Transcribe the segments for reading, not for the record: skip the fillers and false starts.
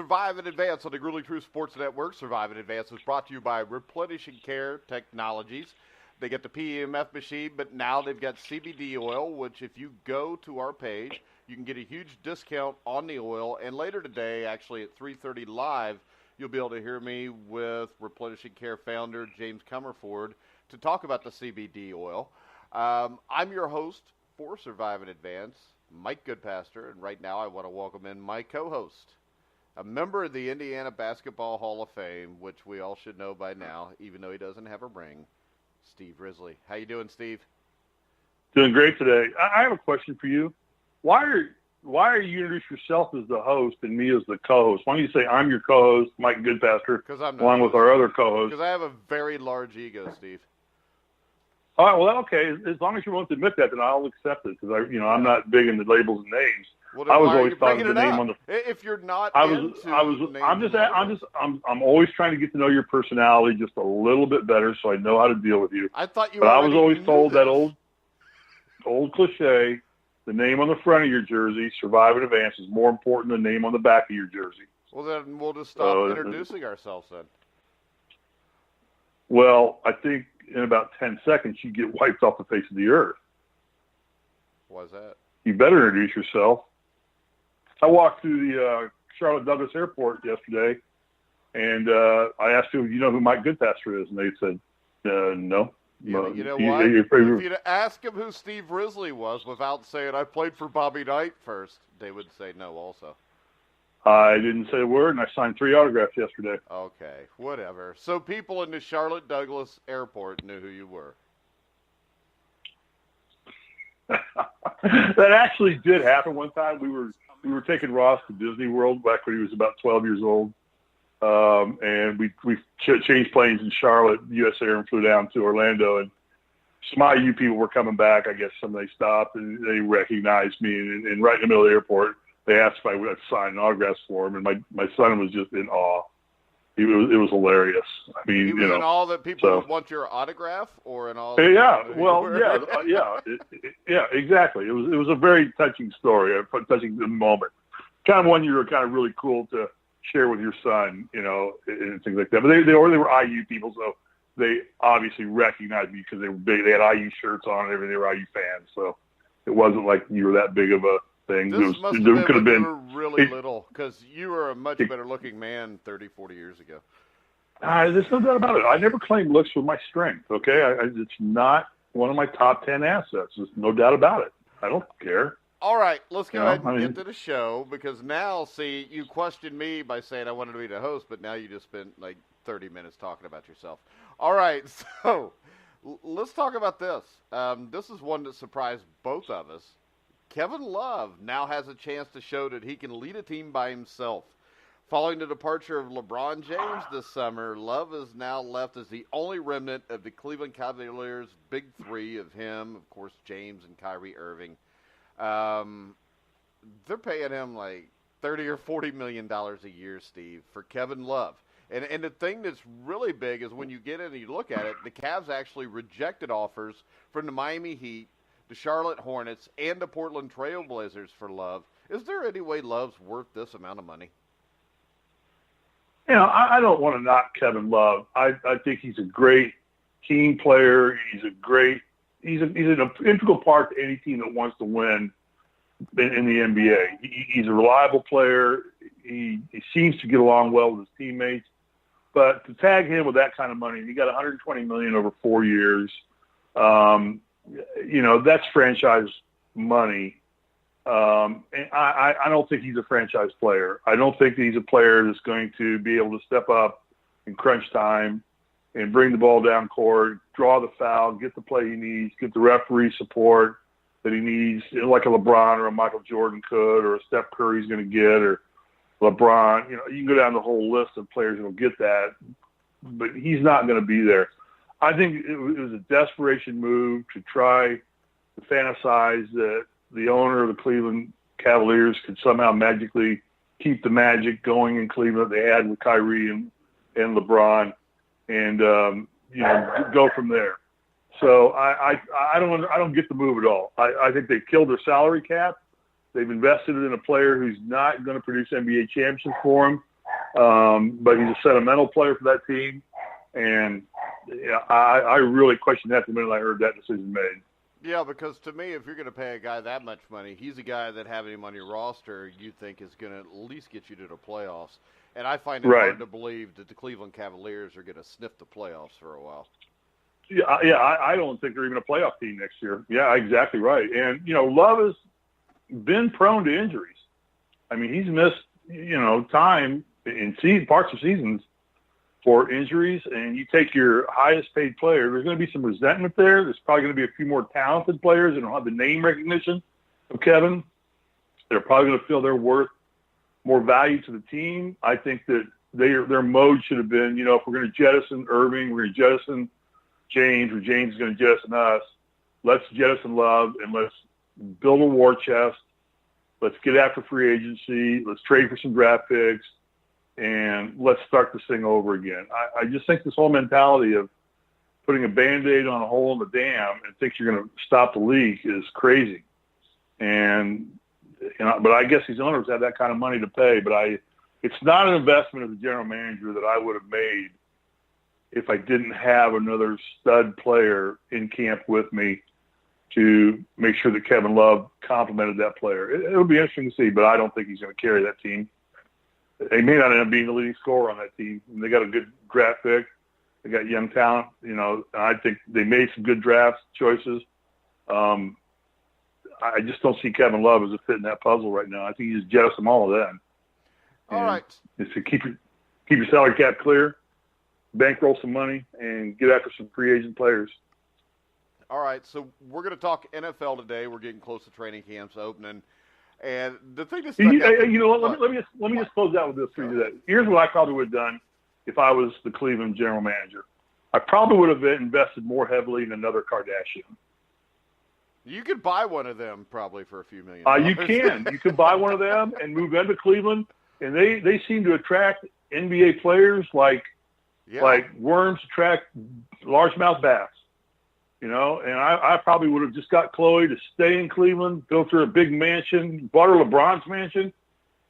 Survive and Advance on the Grueling Truth Sports Network. Survive and Advance is brought to you by Replenishing Care Technologies. They get the PEMF machine, but now they've got CBD oil, which if you go to our page, you can get a huge discount on the oil. And later today, actually at 3:30 live, you'll be able to hear me with Replenishing Care founder James Comerford to talk about the CBD oil. I'm your host for Survive and Advance, Mike Goodpaster, and right now I want to welcome in my co-host, a member of the Indiana Basketball Hall of Fame, which we all should know by now, even though he doesn't have a ring, Steve Risley. How you doing, Steve? Doing great today. I have a question for you. Why are you introduce yourself as the host and me as the co-host? Why don't you say I'm your co-host, Mike Goodpaster, along with our other co-host? Because I have a very large ego, Steve. All right, well, okay. As long as you won't admit that, then I'll accept it because I'm not big into labels and names. Well, I was always thought of the name on the. If you're not, I'm always trying to get to know your personality just a little bit better, so I know how to deal with you. I thought you. But I was always told that old cliche: the name on the front of your jersey, Survive and Advance, is more important than the name on the back of your jersey. Well, then we'll just stop introducing ourselves then. Well, I think in about 10 seconds you get wiped off the face of the earth. Why's that? You better introduce yourself. I walked through the Charlotte Douglas Airport yesterday, and I asked them, you know who Mike Goodpaster is? And they said, no. You know what? If you'd ask them who Steve Risley was without saying, I played for Bobby Knight first, they would say no also. I didn't say a word, and I signed 3 autographs yesterday. Okay, whatever. So people in the Charlotte Douglas Airport knew who you were. That actually did happen one time. We were taking Ross to Disney World back when he was about 12 years old, and we changed planes in Charlotte, U.S. Air, and flew down to Orlando. And some IU people were coming back. I guess somebody stopped, and they recognized me. And right in the middle of the airport, they asked if I would sign an autograph for him, and my son was just in awe. It was hilarious. I mean, he was in awe that people would want your autograph, or in awe? Yeah, exactly. It was a very touching story, a touching moment, kind of one you were kind of really cool to share with your son, and things like that. But they were IU people, so they obviously recognized me because they were big. They had IU shirts on and everything. They were IU fans, so it wasn't like you were that big of a thing. This must have been when you were really little, because you were a much better-looking man 30, 40 years ago. There's no doubt about it. I never claimed looks with my strength, okay? It's not one of my top 10 assets. There's no doubt about it. I don't care. All right, let's go ahead and get to the show, because now, see, you questioned me by saying I wanted to be the host, but now you just spent like 30 minutes talking about yourself. All right, so let's talk about this. This is one that surprised both of us. Kevin Love now has a chance to show that he can lead a team by himself. Following the departure of LeBron James this summer, Love is now left as the only remnant of the Cleveland Cavaliers' big three of him, of course, James and Kyrie Irving. They're paying him like $30 or $40 million a year, Steve, for Kevin Love. And the thing that's really big is when you get in and you look at it, the Cavs actually rejected offers from the Miami Heat, the Charlotte Hornets, and the Portland Trail Blazers for Love. Is there any way Love's worth this amount of money? I don't want to knock Kevin Love. I think he's a great team player. He's an integral part to any team that wants to win in the NBA. He's a reliable player. He seems to get along well with his teammates. But to tag him with that kind of money, he got $120 million over 4 years. That's franchise money. And I don't think he's a franchise player. I don't think that he's a player that's going to be able to step up in crunch time and bring the ball down court, draw the foul, get the play he needs, get the referee support that he needs, like a LeBron or a Michael Jordan could, or a Steph Curry's going to get, or LeBron. You can go down the whole list of players that will get that, but he's not going to be there. I think it was a desperation move to try to fantasize that the owner of the Cleveland Cavaliers could somehow magically keep the magic going in Cleveland that they had with Kyrie and LeBron, and go from there. So I don't get the move at all. I think they've killed their salary cap. They've invested in a player who's not going to produce NBA championships for them. But he's a sentimental player for that team. And I really questioned that the minute I heard that decision made. Yeah, because to me, if you're going to pay a guy that much money, he's a guy that having him on your roster you think is going to at least get you to the playoffs. And I find it hard to believe that the Cleveland Cavaliers are going to sniff the playoffs for a while. Yeah, I don't think they're even a playoff team next year. Yeah, exactly right. And, Love has been prone to injuries. I mean, he's missed, time in parts of seasons for injuries, and you take your highest paid player, there's going to be some resentment there. There's probably going to be a few more talented players that don't have the name recognition of Kevin. They're probably going to feel they're worth more value to the team. I think that their mode should have been, if we're going to jettison Irving, we're going to jettison James, or James is going to jettison us, let's jettison Love, and let's build a war chest. Let's get after free agency. Let's trade for some draft picks. And let's start this thing over again. I just think this whole mentality of putting a Band-Aid on a hole in the dam and think you're going to stop the leak is crazy. And, but I guess these owners have that kind of money to pay. But it's not an investment as a general manager that I would have made if I didn't have another stud player in camp with me to make sure that Kevin Love complemented that player. It'll be interesting to see, but I don't think he's going to carry that team. They may not end up being the leading scorer on that team. They got a good draft pick. They got young talent. I think they made some good draft choices. I just don't see Kevin Love as a fit in that puzzle right now. I think you just jettison them all of them. All right. Just to keep your salary cap clear, bankroll some money, and get after some free agent players. All right, so we're going to talk NFL today. We're getting close to training camps opening. And the thing that's let me just close out with this for you today. Here's what I probably would have done if I was the Cleveland general manager. I probably would have invested more heavily in another Kardashian. You could buy one of them probably for a few $million. You can. You could buy one of them and move them to Cleveland. And they seem to attract NBA players like worms attract largemouth bass. And I probably would have just got Chloe to stay in Cleveland, built her a big mansion, bought her LeBron's mansion,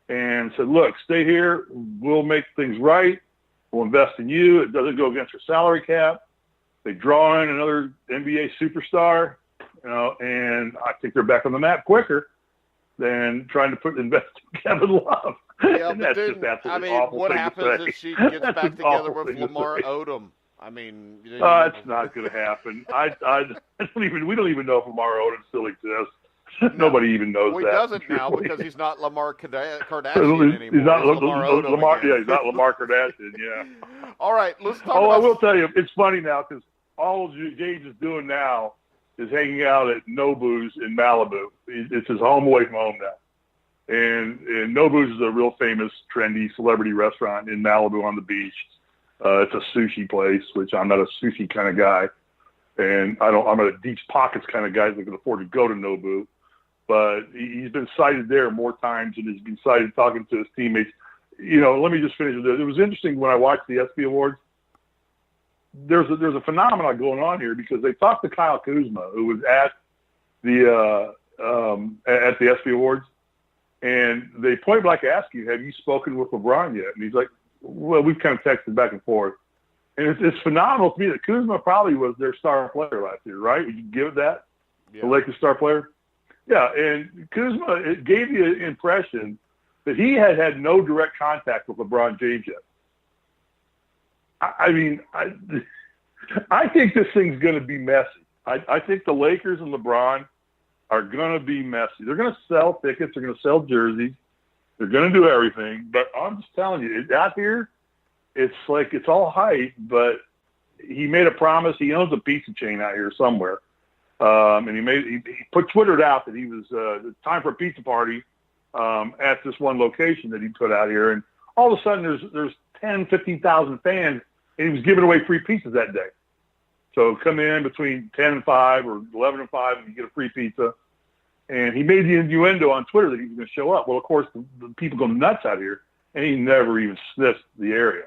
and said, look, stay here. We'll make things right. We'll invest in you. It doesn't go against her salary cap. They draw in another NBA superstar, and I think they're back on the map quicker than trying to invest in Kevin Love. Yeah, but what happens if she gets back together with Lamar Odom? It's not going to happen. We don't even know if Lamar Odom still exists. No, nobody even knows that. He doesn't now because he's not Lamar Kardashian anymore. He's not Lamar. Yeah, he's not Lamar Kardashian. Yeah. All right, let's talk. I will tell you, it's funny now because all James is doing now is hanging out at Nobu's in Malibu. It's his home away from home now, and Nobu's is a real famous, trendy celebrity restaurant in Malibu on the beach. It's a sushi place, which I'm not a sushi kind of guy, and I'm a deep pockets kind of guy that can afford to go to Nobu. But he's been cited there more times than he's been cited talking to his teammates. Let me just finish with this. It was interesting when I watched the ESPY Awards. There's a phenomenon going on here because they talked to Kyle Kuzma, who was at the ESPY Awards, and they point blank asked you, "Have you spoken with LeBron yet?" And he's like, well, we've kind of texted back and forth. And it's phenomenal to me that Kuzma probably was their star player last year, right? Would you give it that? Yeah. The Lakers star player? Yeah, and Kuzma, it gave you an impression that he had no direct contact with LeBron James yet. I think this thing's going to be messy. I think the Lakers and LeBron are going to be messy. They're going to sell tickets. They're going to sell jerseys. They're going to do everything, but I'm just telling you, out here, it's like it's all hype, but he made a promise. He owns a pizza chain out here somewhere, and he twittered out that he was time for a pizza party at this one location that he put out here, and all of a sudden there's 10, 15,000 fans, and he was giving away free pizzas that day. So come in between 10 and 5 or 11 and 5, and you get a free pizza. And he made the innuendo on Twitter that he was going to show up. Well, of course, the people go nuts out here, and he never even sniffed the area.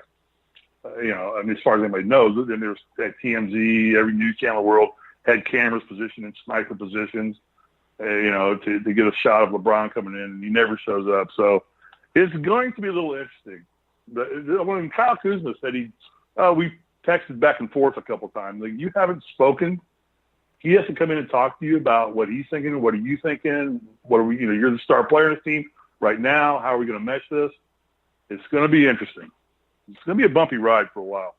As far as anybody knows, then there's at TMZ, every news channel in the world had cameras positioned in sniper positions, to get a shot of LeBron coming in, and he never shows up. So it's going to be a little interesting. When Kyle Kuzma said we texted back and forth a couple times. Like, you haven't spoken. He has to come in and talk to you about what he's thinking. What are you thinking? What are we? You're the star player in the team right now. How are we going to mesh this? It's going to be interesting. It's going to be a bumpy ride for a while.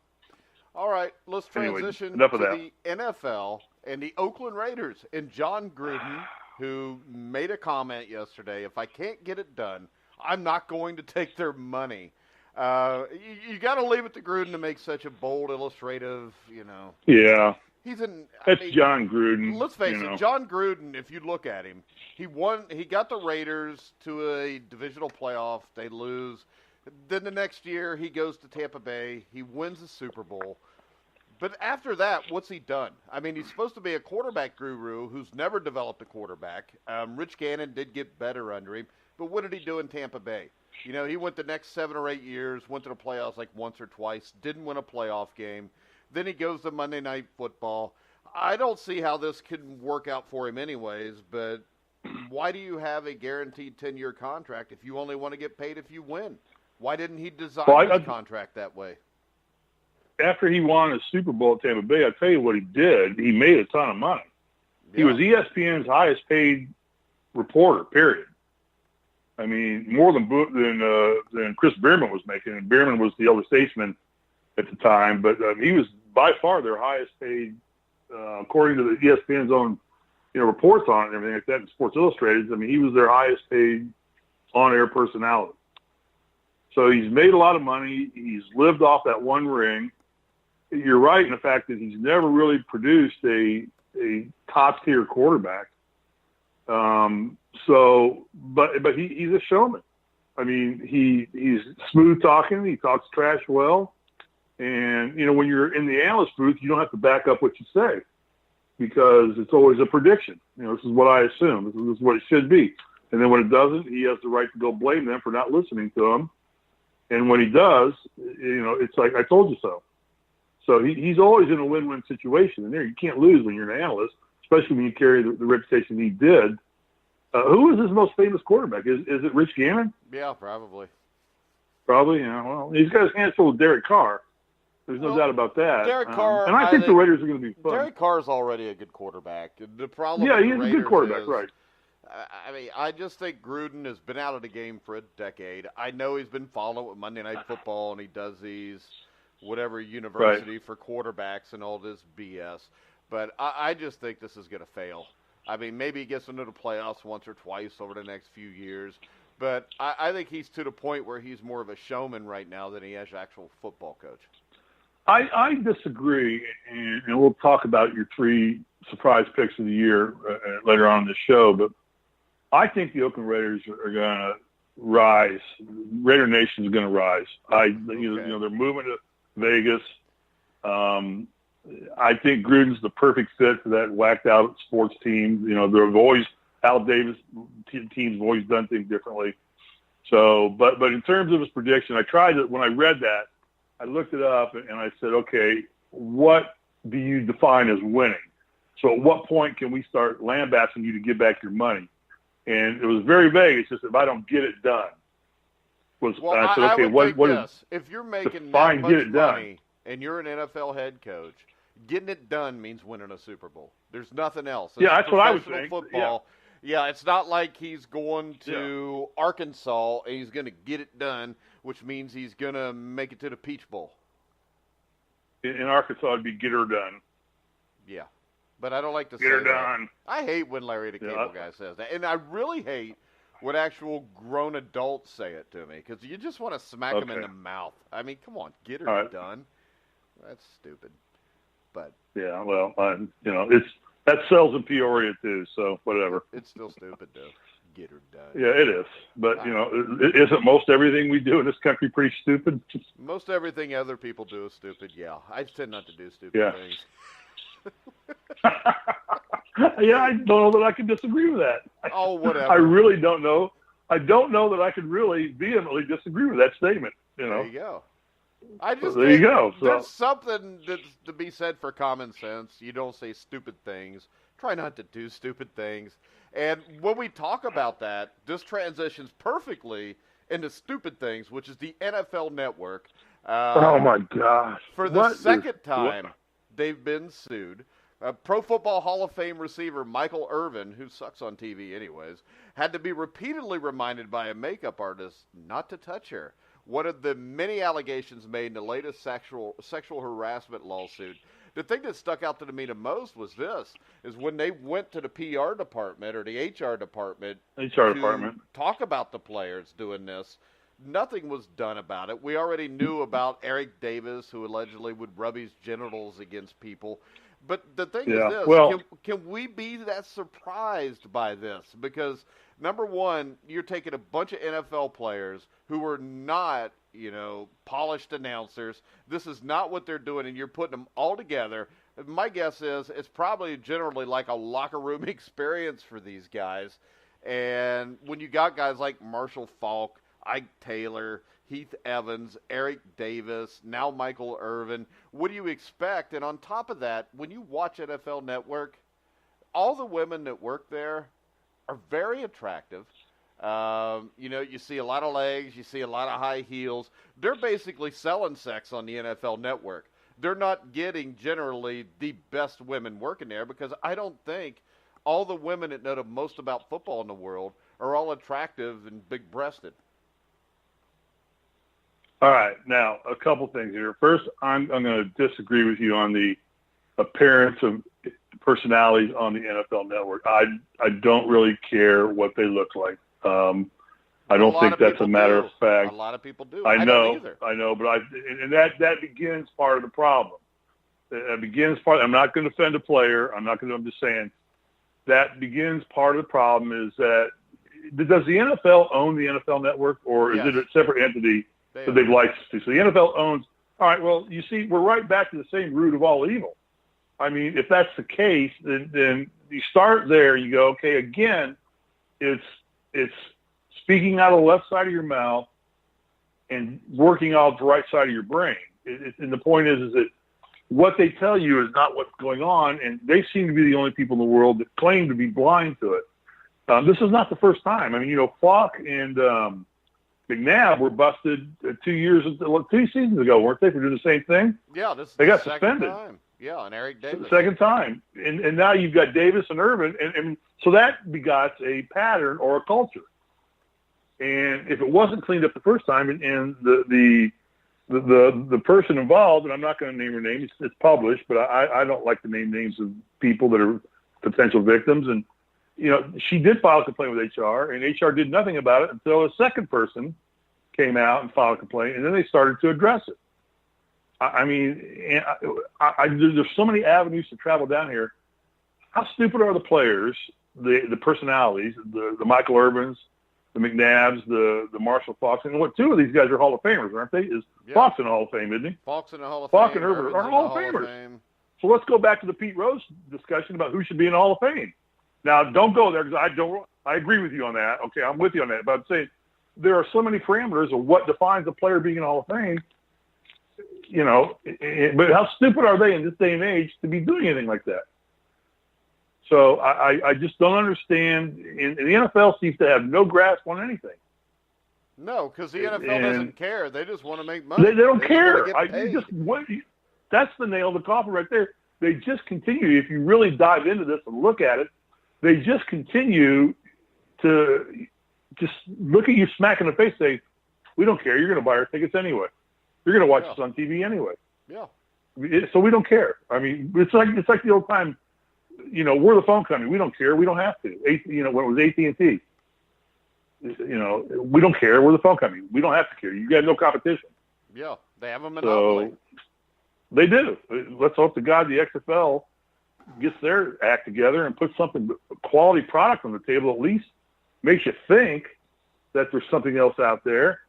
All right, let's transition to the NFL and the Oakland Raiders and John Gruden, who made a comment yesterday, if I can't get it done, I'm not going to take their money. You got to leave it to Gruden to make such a bold, illustrative, Yeah. That's John Gruden. Let's face it, John Gruden, if you look at him, he got the Raiders to a divisional playoff. They lose. Then the next year, he goes to Tampa Bay. He wins the Super Bowl. But after that, what's he done? I mean, he's supposed to be a quarterback guru who's never developed a quarterback. Rich Gannon did get better under him. But what did he do in Tampa Bay? He went the next 7 or 8 years, went to the playoffs like once or twice, didn't win a playoff game. Then he goes to Monday Night Football. I don't see how this could work out for him anyways, but why do you have a guaranteed 10-year contract if you only want to get paid if you win? Why didn't he design his contract that way? After he won a Super Bowl at Tampa Bay, I'll tell you what he did. He made a ton of money. Yeah. He was ESPN's highest paid reporter, period. I mean, more than Chris Bierman was making, and Bierman was the elder statesman at the time. But he was by far their highest paid, according to the ESPN's own, reports on it and everything like that in Sports Illustrated. I mean, he was their highest paid on-air personality. So he's made a lot of money. He's lived off that one ring. You're right in the fact that he's never really produced a top-tier quarterback. But he's a showman. I mean, he's smooth talking. He talks trash well. And, when you're in the analyst booth, you don't have to back up what you say because it's always a prediction. This is what I assume. This is what it should be. And then when it doesn't, he has the right to go blame them for not listening to him. And when he does, it's like, I told you so. So he's always in a win-win situation. And there, you can't lose when you're an analyst, especially when you carry the reputation he did. Who is his most famous quarterback? Is it Rich Gannon? Yeah, probably. Probably, yeah. Well, he's got his hands full with Derek Carr. There's no doubt about that. Derek Carr, and I think the Raiders are going to be fun. Derek Carr's already a good quarterback. The problem, he's a good quarterback, right? I mean, I just think Gruden has been out of the game for a decade. I know he's been following with Monday Night Football, and he does these whatever university for quarterbacks and all this BS. But I just think this is going to fail. I mean, maybe he gets into the playoffs once or twice over the next few years. But I think he's to the point where he's more of a showman right now than he is actual football coach. I disagree, and we'll talk about your 3 surprise picks of the year later on in the show. But I think the Oakland Raiders are going to rise. Raider Nation is going to rise. They're moving to Vegas. I think Gruden's the perfect fit for that whacked out sports team. They've always Al Davis teams have always done things differently. So, but in terms of his prediction, I tried it when I read that. I looked it up and I said, okay, what do you define as winning? So at what point can we start lambasting you to get back your money? And it was very vague. It's just if I don't get it done. I said, okay, what is if you're making that much money and you're an NFL head coach, getting it done means winning a Super Bowl. There's nothing else. That's what I was saying. Football. Yeah, it's not like he's going to Arkansas and he's going to get it done, which means he's going to make it to the Peach Bowl. In Arkansas, it'd be get her done. Yeah, but I don't like to say get her that. Done. I hate when Larry the Cable Guy says that, and I really hate when actual grown adults say it to me because you just want to smack them in the mouth. I mean, come on, get her done. That's stupid. But yeah, well, that sells in Peoria too, so whatever. It's still stupid though. Get her done. Yeah, it is. But isn't most everything we do in this country pretty stupid? Most everything other people do is stupid. Yeah, I tend not to do stupid things. Yeah, I don't know that I can disagree with that. Oh, whatever. I really don't know. I don't know that I could really vehemently disagree with that statement. There you go. I just there you go. So. There's something that's to be said for common sense. You don't say stupid things. Try not to do stupid things. And when we talk about that, this transitions perfectly into stupid things, which is the NFL Network. Oh, my gosh. For the second time, they've been sued. Pro Football Hall of Fame receiver Michael Irvin, who sucks on TV anyways, had to be repeatedly reminded by a makeup artist not to touch her. One of the many allegations made in the latest sexual harassment lawsuit. The thing that stuck out to me the most was this, is when they went to the PR department or the HR department to talk about the players doing this, nothing was done about it. We already knew about Eric Davis, who allegedly would rub his genitals against people. But the thing is this, can we be that surprised by this? Because, number one, you're taking a bunch of NFL players who are not, polished announcers. This is not what they're doing, and you're putting them all together. My guess is it's probably generally like a locker room experience for these guys. And when you got guys like Marshall Faulk, Ike Taylor, Heath Evans, Eric Davis, now Michael Irvin, what do you expect? And on top of that, when you watch NFL Network, all the women that work there are very attractive. You see a lot of legs, you see a lot of high heels. They're basically selling sex on the NFL Network. They're not getting generally the best women working there, because I don't think all the women that know the most about football in the world are all attractive and big-breasted. All right. Now, a couple things here. First, I'm going to disagree with you on the appearance of personalities on the NFL Network. I don't really care what they look like. I don't think that's a matter of fact. A lot of people do. I know, but that begins part of the problem. I'm not going to defend a player. I'm just saying that begins part of the problem is that does the NFL own the NFL Network, or is it a separate entity that they've licensed to? So the NFL owns. All right. Well, you see, we're right back to the same root of all evil. I mean, if that's the case, then you start there. You go, okay. Again, it's speaking out of the left side of your mouth and working out the right side of your brain. And the point is that what they tell you is not what's going on, and they seem to be the only people in the world that claim to be blind to it. This is not the first time. I mean, Falk and McNabb were busted 2 seasons ago, weren't they, for doing the same thing? Yeah, they got suspended. Time. Yeah, and Eric Davis. The second time. And now you've got Davis and Irvin, and so that begots a pattern or a culture. And if it wasn't cleaned up the first time, and the person involved, and I'm not going to name her name, it's published, but I don't like to name names of people that are potential victims. And, she did file a complaint with HR, and HR did nothing about it until a second person came out and filed a complaint, and then they started to address it. I mean, there's so many avenues to travel down here. How stupid are the players, the personalities, the Michael Irvins, the McNabbs, the Marshall Faulks, and two of these guys are Hall of Famers, aren't they? Faulk's in the Hall of Fame, isn't he? Faulk's in the Hall of Fame. Faulk and Irvin are Hall of Famers. So let's go back to the Pete Rose discussion about who should be in the Hall of Fame. Now, don't go there because I agree with you on that. Okay, I'm with you on that. But I'm saying there are so many parameters of what defines a player being in the Hall of Fame. But how stupid are they in this day and age to be doing anything like that? So I just don't understand. And the NFL seems to have no grasp on anything. No, because the NFL doesn't care. They just want to make money. They don't care. That's the nail in the coffin right there. They just continue. If you really dive into this and look at it, they just continue to just look at you smack in the face and say, we don't care. You're going to buy our tickets anyway. You're going to watch us on TV anyway. Yeah. So we don't care. I mean, it's like the old time, we're the phone company. We don't care. We don't have to. When it was AT&T, we don't care. We're the phone company. We don't have to care. You got no competition. Yeah. They have a monopoly. So they do. Let's hope to God the XFL gets their act together and puts something, quality product on the table, at least makes you think that there's something else out there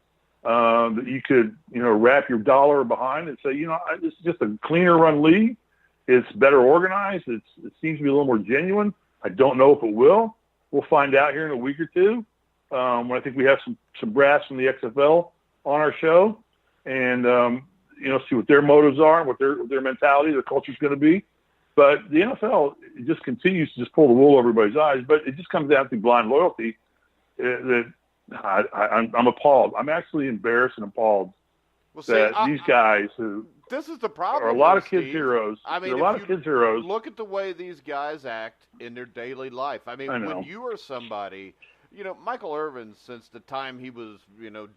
that you could, wrap your dollar behind and say, this is just a cleaner run league. It's better organized. It seems to be a little more genuine. I don't know if it will. We'll find out here in a week or two when I think we have some brass from the XFL on our show and, see what their motives are, what their mentality, their culture is going to be. But the NFL just continues to just pull the wool over everybody's eyes. But it just comes down to blind loyalty that I'm appalled. I'm actually embarrassed and appalled that these guys who this is the problem. Are a lot of Steve. kids' heroes. I mean, there are a lot of kids' heroes. Look at the way these guys act in their daily life. I mean, when you are somebody, Michael Irvin, since the time he was,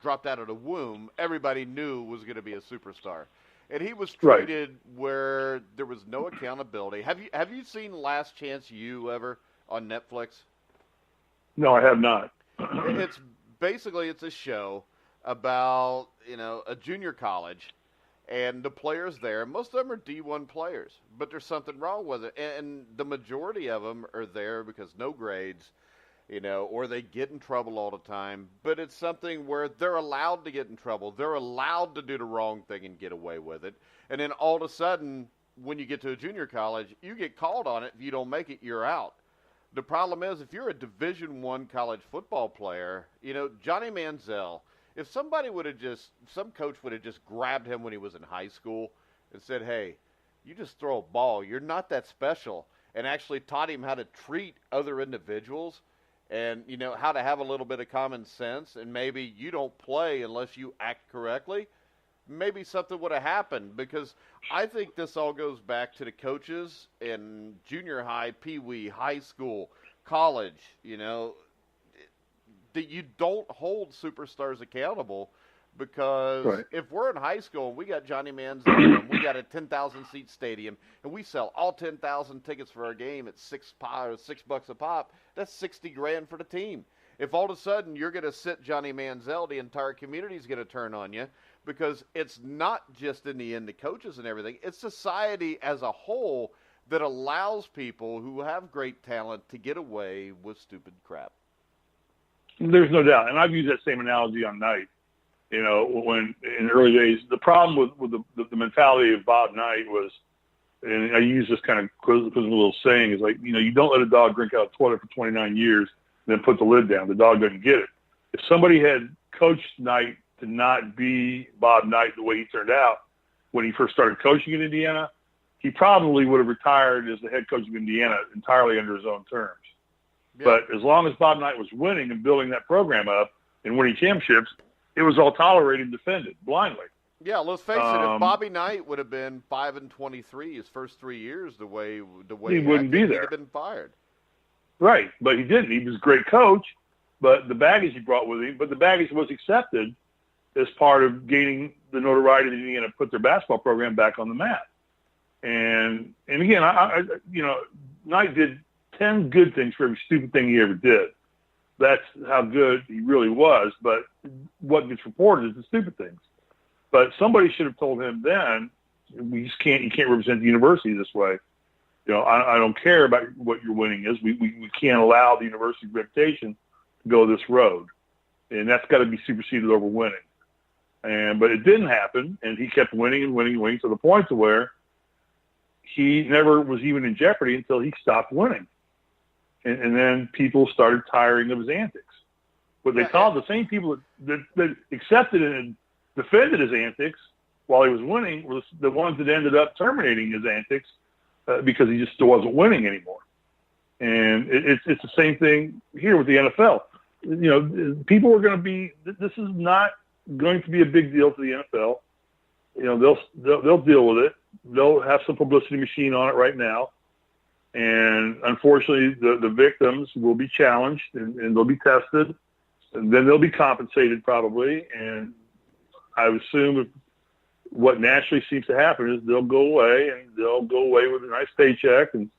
dropped out of the womb, everybody knew was going to be a superstar. And he was treated where there was no accountability. Have you seen Last Chance U ever on Netflix? No, I have not. It's basically a show about, a junior college, and the players there, most of them are D1 players, but there's something wrong with it. And the majority of them are there because no grades, or they get in trouble all the time. But it's something where they're allowed to get in trouble. They're allowed to do the wrong thing and get away with it. And then all of a sudden, when you get to a junior college, you get called on it. If you don't make it, you're out. The problem is, if you're a Division I college football player, Johnny Manziel, if some coach would have just grabbed him when he was in high school and said, hey, you just throw a ball, you're not that special, and actually taught him how to treat other individuals and, how to have a little bit of common sense, and maybe you don't play unless you act correctly, maybe something would have happened. Because I think this all goes back to the coaches in junior high, pee-wee, high school, college, that you don't hold superstars accountable. Because if we're in high school and we got Johnny Manziel and we got a 10,000-seat stadium and we sell all 10,000 tickets for our game at $6 a pop, that's $60,000 for the team. If all of a sudden you're going to sit Johnny Manziel, the entire community is going to turn on you, because it's not just in the end the coaches and everything. It's society as a whole that allows people who have great talent to get away with stupid crap. There's no doubt. And I've used that same analogy on Knight. When in the early days, the problem with the mentality of Bob Knight was, and I use this kind of quizzical little saying, is like, you don't let a dog drink out of the toilet for 29 years and then put the lid down. The dog doesn't get it. If somebody had coached Knight to not be Bob Knight the way he turned out when he first started coaching in Indiana, he probably would have retired as the head coach of Indiana entirely under his own terms. Yeah. But as long as Bob Knight was winning and building that program up and winning championships, it was all tolerated and defended blindly. Yeah, let's face it. If Bobby Knight would have been 5-23 his first 3 years, the way he wouldn't be there. He'd have been fired. Right, but he didn't. He was a great coach, but the baggage he brought with him. But the baggage was accepted as part of gaining the notoriety that Indiana put their basketball program back on the map. And again, Knight did 10 good things for every stupid thing he ever did. That's how good he really was. But what gets reported is the stupid things. But somebody should have told him then, you can't represent the university this way. I don't care about what your winning is. We can't allow the university's reputation to go this road. And that's got to be superseded over winning. But it didn't happen, and he kept winning and winning and winning to the point to where he never was even in jeopardy until he stopped winning. And then people started tiring of his antics. But they called the same people that accepted and defended his antics while he was winning were the ones that ended up terminating his antics because he just still wasn't winning anymore. And it's the same thing here with the NFL. People are going to be – this is not going to be a big deal to the NFL. They'll deal with it. They'll have some publicity machine on it right now. And unfortunately, the victims will be challenged and they'll be tested. And then they'll be compensated probably. And I would assume what naturally seems to happen is they'll go away with a nice paycheck and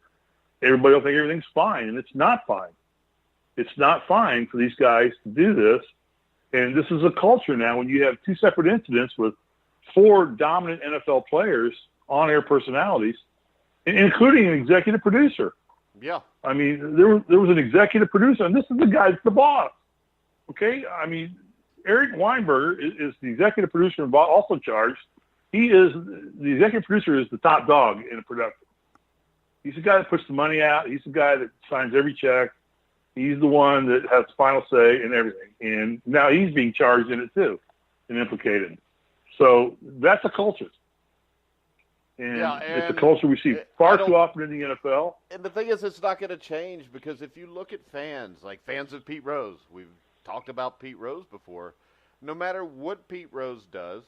everybody will think everything's fine. And it's not fine. It's not fine for these guys to do this. And this is a culture now when you have two separate incidents with 4 dominant NFL players, on-air personalities, including an executive producer. Yeah. I mean, there was an executive producer, and this is the guy that's the boss. Okay? I mean, Eric Weinberger is the executive producer and also charged. The executive producer is the top dog in a production. He's the guy that puts the money out. He's the guy that signs every check. He's the one that has final say in everything. And now he's being charged in it too and implicated. So that's a culture. And it's a culture we see far too often in the NFL. And the thing is, it's not going to change because if you look at fans, like fans of Pete Rose, we've talked about Pete Rose before. No matter what Pete Rose does,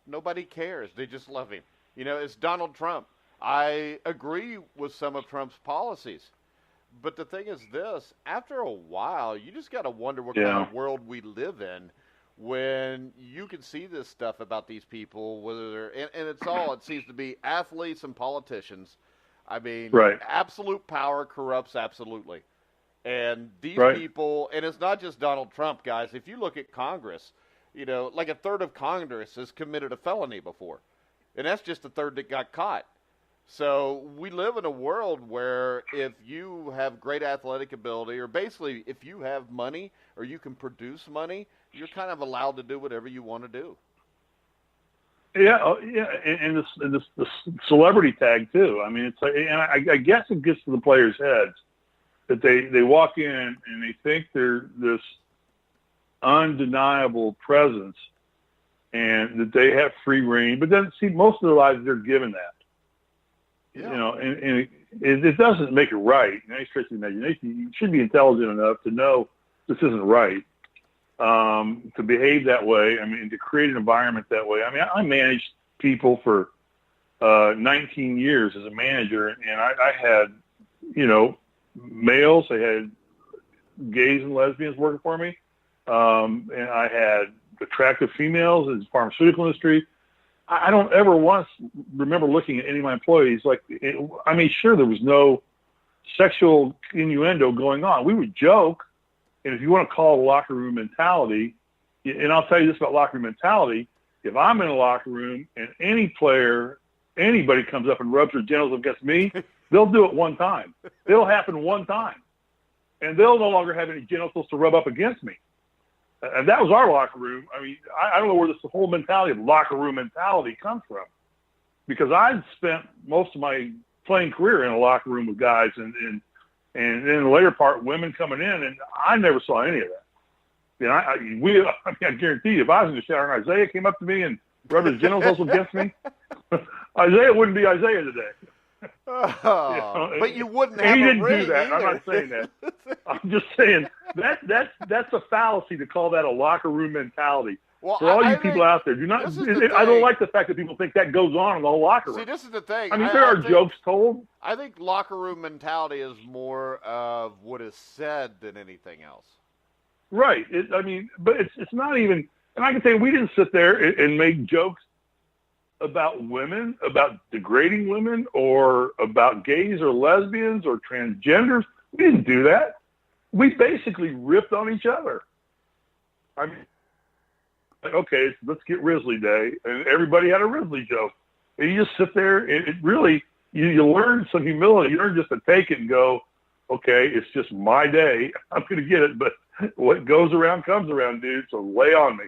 nobody cares. They just love him. It's Donald Trump. I agree with some of Trump's policies. But the thing is this, after a while, you just got to wonder what kind of world we live in when you can see this stuff about these people, whether they're, and it seems to be athletes and politicians. I mean, absolute power corrupts absolutely. And these people, and it's not just Donald Trump, guys. If you look at Congress, like a third of Congress has committed a felony before. And that's just a third that got caught. So we live in a world where if you have great athletic ability, or basically if you have money or you can produce money, you're kind of allowed to do whatever you want to do. Yeah, and the celebrity tag too. I mean, it's like, and I guess it gets to the players' heads that they walk in and they think they're this undeniable presence and that they have free reign. But then, see, most of their lives they're given that. Yeah. And it doesn't make it right in any stretch of the imagination. You should be intelligent enough to know this isn't right, to behave that way. I mean, to create an environment that way. I mean, I managed people for 19 years as a manager, and I had, males. I had gays and lesbians working for me, and I had attractive females in the pharmaceutical industry. I don't ever once remember looking at any of my employees sure, there was no sexual innuendo going on. We would joke, and if you want to call it a locker room mentality, and I'll tell you this about locker room mentality, if I'm in a locker room and anybody comes up and rubs their genitals against me, they'll do it one time. It'll happen one time. And they'll no longer have any genitals to rub up against me. And that was our locker room. I mean, I don't know where this whole mentality of locker room mentality comes from, because I'd spent most of my playing career in a locker room with guys, and in the later part, women coming in, and I never saw any of that. I guarantee you, if I was in the shower and Isaiah came up to me and rubbed his genitals against me, Isaiah wouldn't be Isaiah today. But you wouldn't have he a didn't ring do that. either. I'm not saying that. I'm just saying that's a fallacy to call that a locker room mentality. Well, for all you people out there, do not. I don't like the fact that people think that goes on in the whole locker room. See, this is the thing. I mean, there are jokes told. I think locker room mentality is more of what is said than anything else. Right. But it's not even. And I can say we didn't sit there and make jokes about women, about degrading women, or about gays or lesbians or transgenders. We didn't do that. We basically ripped on each other. I mean, okay, let's get Risley Day, and everybody had a Risley joke. And you just sit there, and it really, you learn some humility. You learn just to take it and go, okay, it's just my day. I'm going to get it, but what goes around comes around, dude, so lay on me.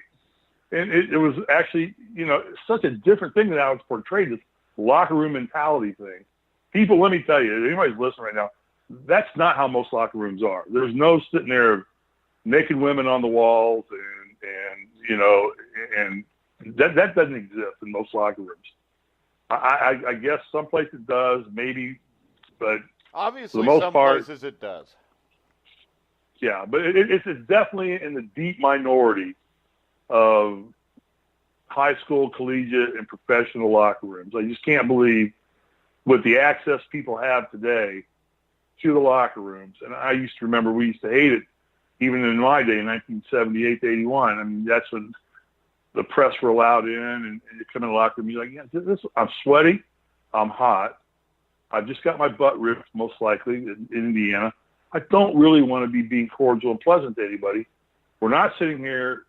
And it was actually, such a different thing than how it's portrayed, this locker room mentality thing. People, let me tell you, if anybody's listening right now, that's not how most locker rooms are. There's no sitting there naked women on the walls and that doesn't exist in most locker rooms. I guess some places it does, maybe, but obviously for the most some part, places it does. Yeah, but it's definitely in the deep minority of high school, collegiate, and professional locker rooms. I just can't believe with the access people have today to the locker rooms. And I used to remember we used to hate it even in my day, 1978 to 81. I mean, that's when the press were allowed in, and you come in the locker room, you're like, yeah, I'm sweaty, I'm hot, I've just got my butt ripped, most likely, in Indiana. I don't really want to be being cordial and pleasant to anybody. We're not sitting here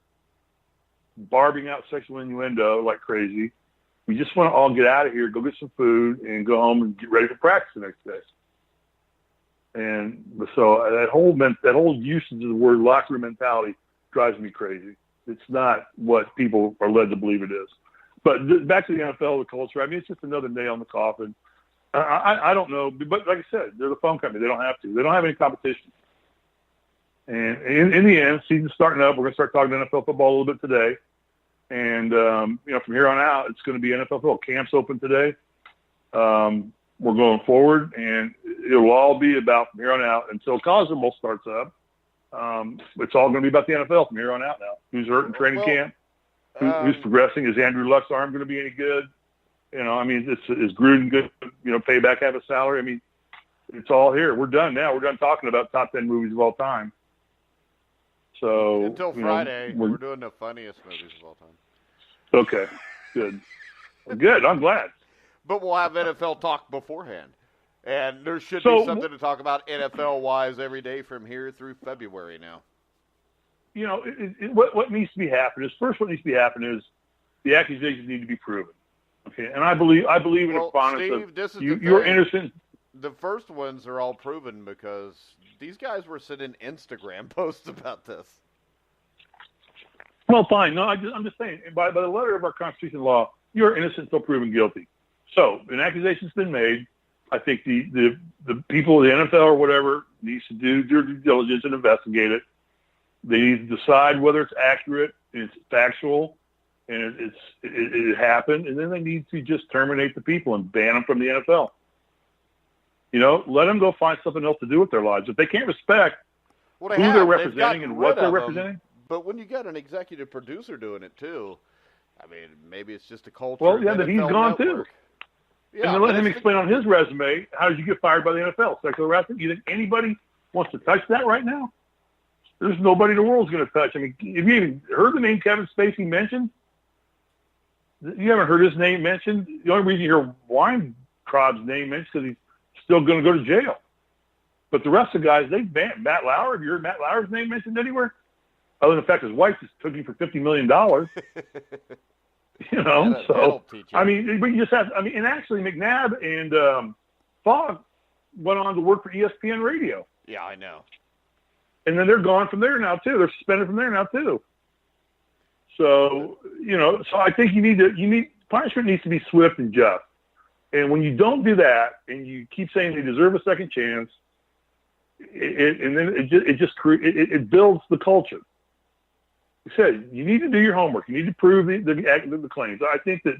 barbing out sexual innuendo like crazy. We just want to all get out of here, go get some food, and go home and get ready for practice the next day. And so that whole usage of the word locker room mentality drives me crazy. It's not what people are led to believe it is. But back to the NFL, the culture, I mean, it's just another nail in the coffin. I don't know, but like I said, they're the phone company. They don't have to. They don't have any competition. And in the end, season's starting up. We're going to start talking NFL football a little bit today. And, from here on out, it's going to be NFL football. Camp's open today. We're going forward, and it'll all be about from here on out until college football starts up. It's all going to be about the NFL from here on out now. Who's hurt in training camp? Who's progressing? Is Andrew Luck's arm going to be any good? You know, I mean, is Gruden good? You know, pay back half a salary? I mean, it's all here. We're done now. We're done talking about top 10 movies of all time. So until Friday, we're doing the funniest movies of all time. Okay, good. Good. I'm glad. But we'll have NFL talk beforehand. And there should be something to talk about NFL-wise every day from here through February now. You know, what needs to be happening is, what needs to be happening is the accusations need to be proven. Okay, and I believe in a bonus of you're innocent. The first ones are all proven because these guys were sending Instagram posts about this. Well, fine. No, I'm just saying, by the letter of our Constitution law, you are innocent until proven guilty. So an accusation's been made. I think the people of the NFL or whatever needs to do their due diligence and investigate it. They need to decide whether it's accurate and it's factual and it happened, and then they need to just terminate the people and ban them from the NFL. You know, let them go find something else to do with their lives. If they can't respect who they're representing and what they're representing. But when you got an executive producer doing it too, I mean, maybe it's just a culture. Well, yeah, but he's gone too. Yeah, and then let him explain on his resume, how did you get fired by the NFL? Sexual harassment? You think anybody wants to touch that right now? There's nobody in the world who's going to touch. I mean, have you even heard the name Kevin Spacey mentioned? You haven't heard his name mentioned? The only reason you hear Weintraub's name mentioned is because he's still going to go to jail. But the rest of the guys, they've banned. Matt Lauer, have you heard Matt Lauer's name mentioned anywhere? Other than the fact his wife just took him for $50 million. You know, so, I mean, but you just have, I mean, and actually McNabb and Fogg went on to work for ESPN Radio. Yeah, I know. And then they're gone from there now, too. They're suspended from there now, too. So, you know, so I think punishment needs to be swift and just. And when you don't do that and you keep saying they deserve a second chance, it builds the culture. You said you need to do your homework. You need to prove the claims. I think that,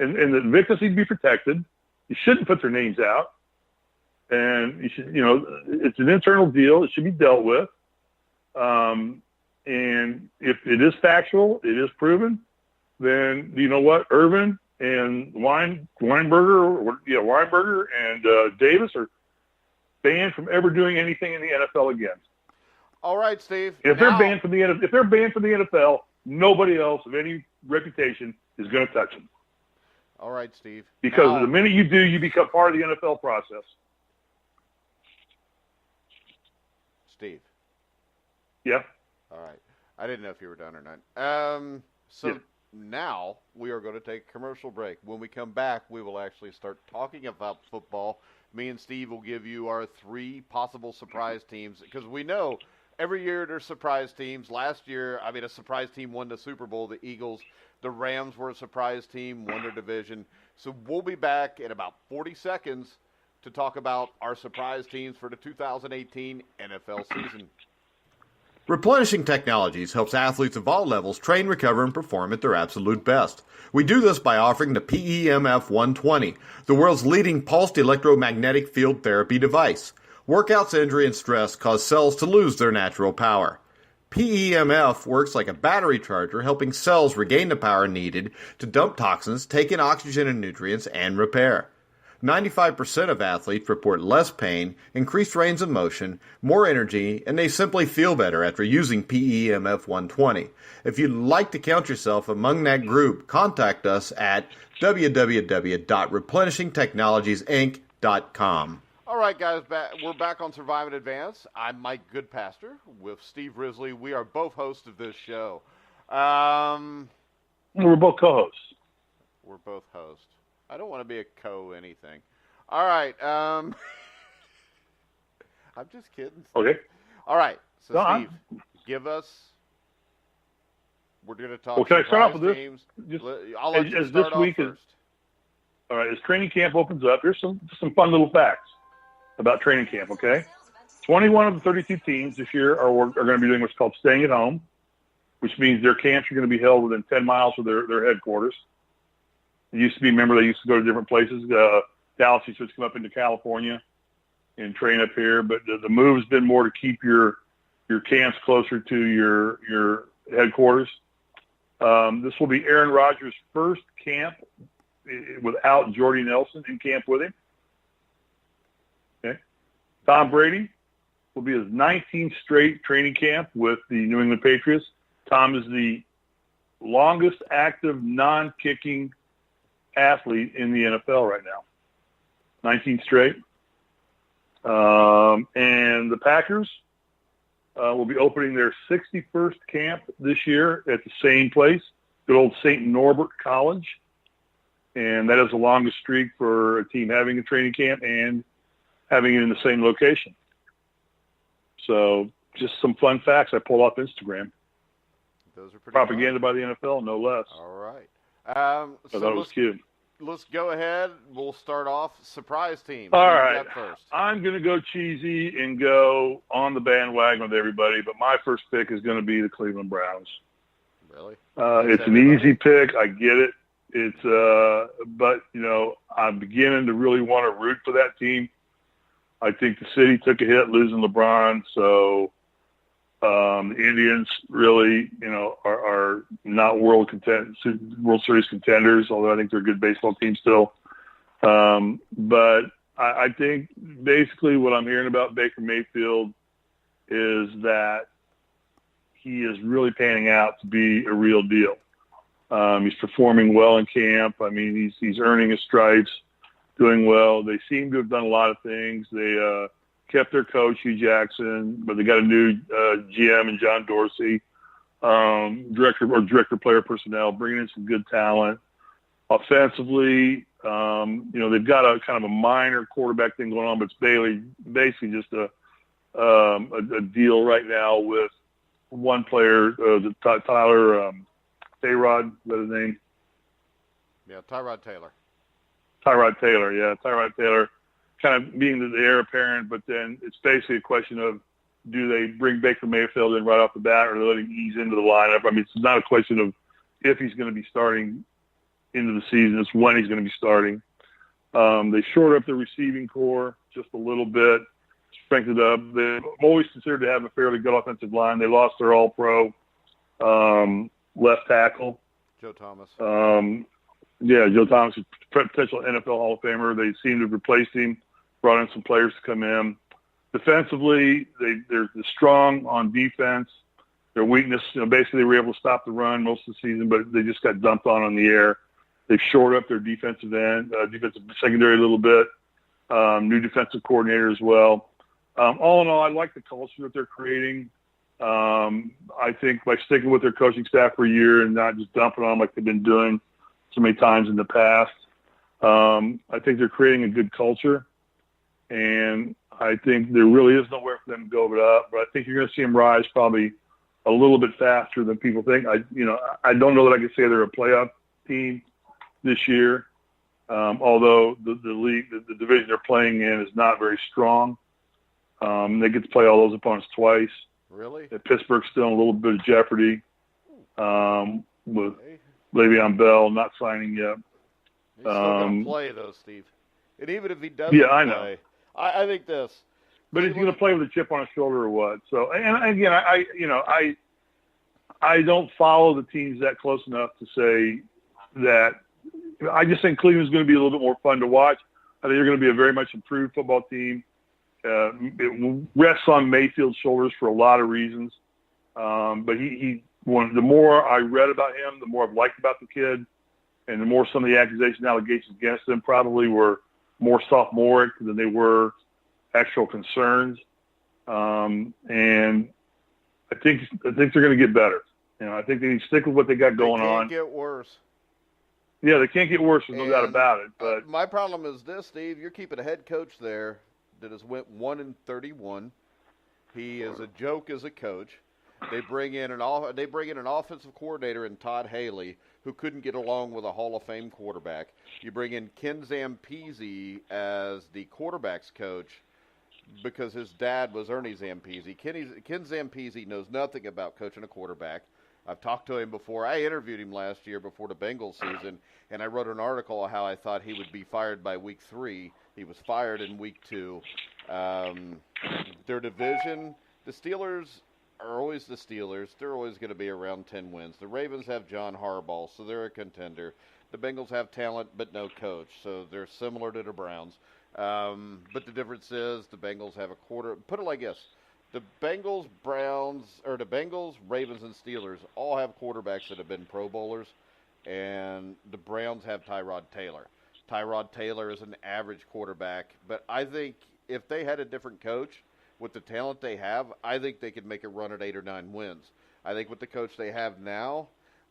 and the victims need to be protected. You shouldn't put their names out, and you should, you know, it's an internal deal. It should be dealt with. And if it is factual, it is proven, then you know what, Irvin and Weinberger and Davis are banned from ever doing anything in the NFL again. All right, Steve. If they're banned from the NFL, nobody else of any reputation is going to touch them. All right, Steve. Because the minute you do, you become part of the NFL process. Steve. Yeah. All right. I didn't know if you were done or not. Now we are going to take a commercial break. When we come back, we will actually start talking about football. Me and Steve will give you our 3 possible surprise teams because we know every year there's surprise teams. Last year, I mean, a surprise team won the Super Bowl, the Eagles. The Rams were a surprise team, won their division. So we'll be back in about 40 seconds to talk about our surprise teams for the 2018 NFL season. Replenishing Technologies helps athletes of all levels train, recover, and perform at their absolute best. We do this by offering the PEMF 120, the world's leading pulsed electromagnetic field therapy device. Workouts, injury, and stress cause cells to lose their natural power. PEMF works like a battery charger, helping cells regain the power needed to dump toxins, take in oxygen and nutrients, and repair. 95% of athletes report less pain, increased range of motion, more energy, and they simply feel better after using PEMF 120. If you'd like to count yourself among that group, contact us at www.replenishingtechnologiesinc.com. All right, guys, we're back on Survive in Advance. I'm Mike Goodpaster with Steve Risley. We are both hosts of this show. We're both co-hosts. We're both hosts. I don't want to be a co-anything. All right. I'm just kidding. Okay. All right. So, Steve, give us. We're going to talk. Well, can I start off with this? Teams. I'll let you start off first. All right. As training camp opens up, here's some fun little facts about training camp. Okay. 21 of the 32 teams this year are going to be doing what's called staying at home, which means their camps are going to be held within 10 miles of their headquarters. It used to be, remember, they used to go to different places. Dallas used to come up into California and train up here. But the move has been more to keep your your camps closer to your headquarters. This will be Aaron Rodgers' first camp without Jordy Nelson in camp with him. Okay. Tom Brady will be his 19th straight training camp with the New England Patriots. Tom is the longest active non-kicking athlete in the NFL right now. 19 straight. And the Packers will be opening their 61st camp this year at the same place, good old St. Norbert College. And that is the longest streak for a team having a training camp and having it in the same location. So just some fun facts I pulled off Instagram. Those are pretty propaganda fun. by the NFL, no less. All right. I thought it was cute. Let's go ahead. We'll start off surprise team. All right. First? I'm going to go cheesy and go on the bandwagon with everybody, but my first pick is going to be the Cleveland Browns. Really? It's an easy pick. I get it. But I'm beginning to really want to root for that team. I think the city took a hit losing LeBron, so the Indians really, are not World Series contenders, although I think they're a good baseball team still. But I think basically what I'm hearing about Baker Mayfield is that he is really panning out to be a real deal. He's performing well in camp. I mean, he's earning his stripes, doing well. They seem to have done a lot of things. They kept their coach, Hugh Jackson, but they got a new GM and John Dorsey, director of player personnel, bringing in some good talent. Offensively, they've got a kind of a minor quarterback thing going on, but it's basically just a deal right now with one player, Tyler Tayrod, is that his name? Yeah, Tyrod Taylor. Tyrod Taylor kind of being the heir apparent, but then it's basically a question of, do they bring Baker Mayfield in right off the bat, or do they let him ease into the lineup? I mean, it's not a question of if he's going to be starting into the season, it's when he's going to be starting. They shored up the receiving core just a little bit, strengthened up. They've always considered to have a fairly good offensive line. They lost their all-pro left tackle. Joe Thomas. Joe Thomas is potential NFL Hall of Famer. They seem to have replaced him, brought in some players to come in. Defensively, they're strong on defense. Their weakness, basically they were able to stop the run most of the season, but they just got dumped on the air. They've shored up their defensive secondary a little bit. New defensive coordinator as well. All in all, I like the culture that they're creating. I think by sticking with their coaching staff for a year and not just dumping on them like they've been doing so many times in the past, I think they're creating a good culture. And I think there really is nowhere for them to go but I think you're going to see them rise probably a little bit faster than people think. I don't know that I can say they're a playoff team this year, although the league, the division they're playing in is not very strong. They get to play all those opponents twice. Really? Pittsburgh's still in a little bit of jeopardy with Le'Veon Bell not signing yet. He's still going to play, though, Steve. And even if he doesn't I know. play, I think this. But is he going to play with a chip on his shoulder or what? So, and again, I don't follow the teams that close enough to say that. I just think Cleveland's going to be a little bit more fun to watch. I think they're going to be a very much improved football team. It rests on Mayfield's shoulders for a lot of reasons. But the more I read about him, the more I've liked about the kid, and the more some of the allegations against him probably were more sophomoric than they were actual concerns. And I think they're going to get better. I think they need to stick with what they got going on. They can't get worse. Yeah, they can't get worse. There's no doubt about it. But my problem is this, Steve. You're keeping a head coach there that has went 1-31. He is a joke as a coach. They bring in an offensive coordinator in Todd Haley, who couldn't get along with a Hall of Fame quarterback. You bring in Ken Zampese as the quarterback's coach because his dad was Ernie Zampese. Ken Zampese knows nothing about coaching a quarterback. I've talked to him before. I interviewed him last year before the Bengals season, and I wrote an article on how I thought he would be fired by week 3. He was fired in week 2. Their division, the Steelers are always the Steelers. They're always going to be around 10 wins. The Ravens have John Harbaugh, so they're a contender. The Bengals have talent but no coach, so they're similar to the Browns. But the difference is the Bengals have a quarter. Put it like this. The Bengals, Ravens, and Steelers all have quarterbacks that have been Pro Bowlers, and the Browns have Tyrod Taylor. Tyrod Taylor is an average quarterback, but I think if they had a different coach with the talent they have, I think they could make a run at 8 or 9 wins. I think with the coach they have now,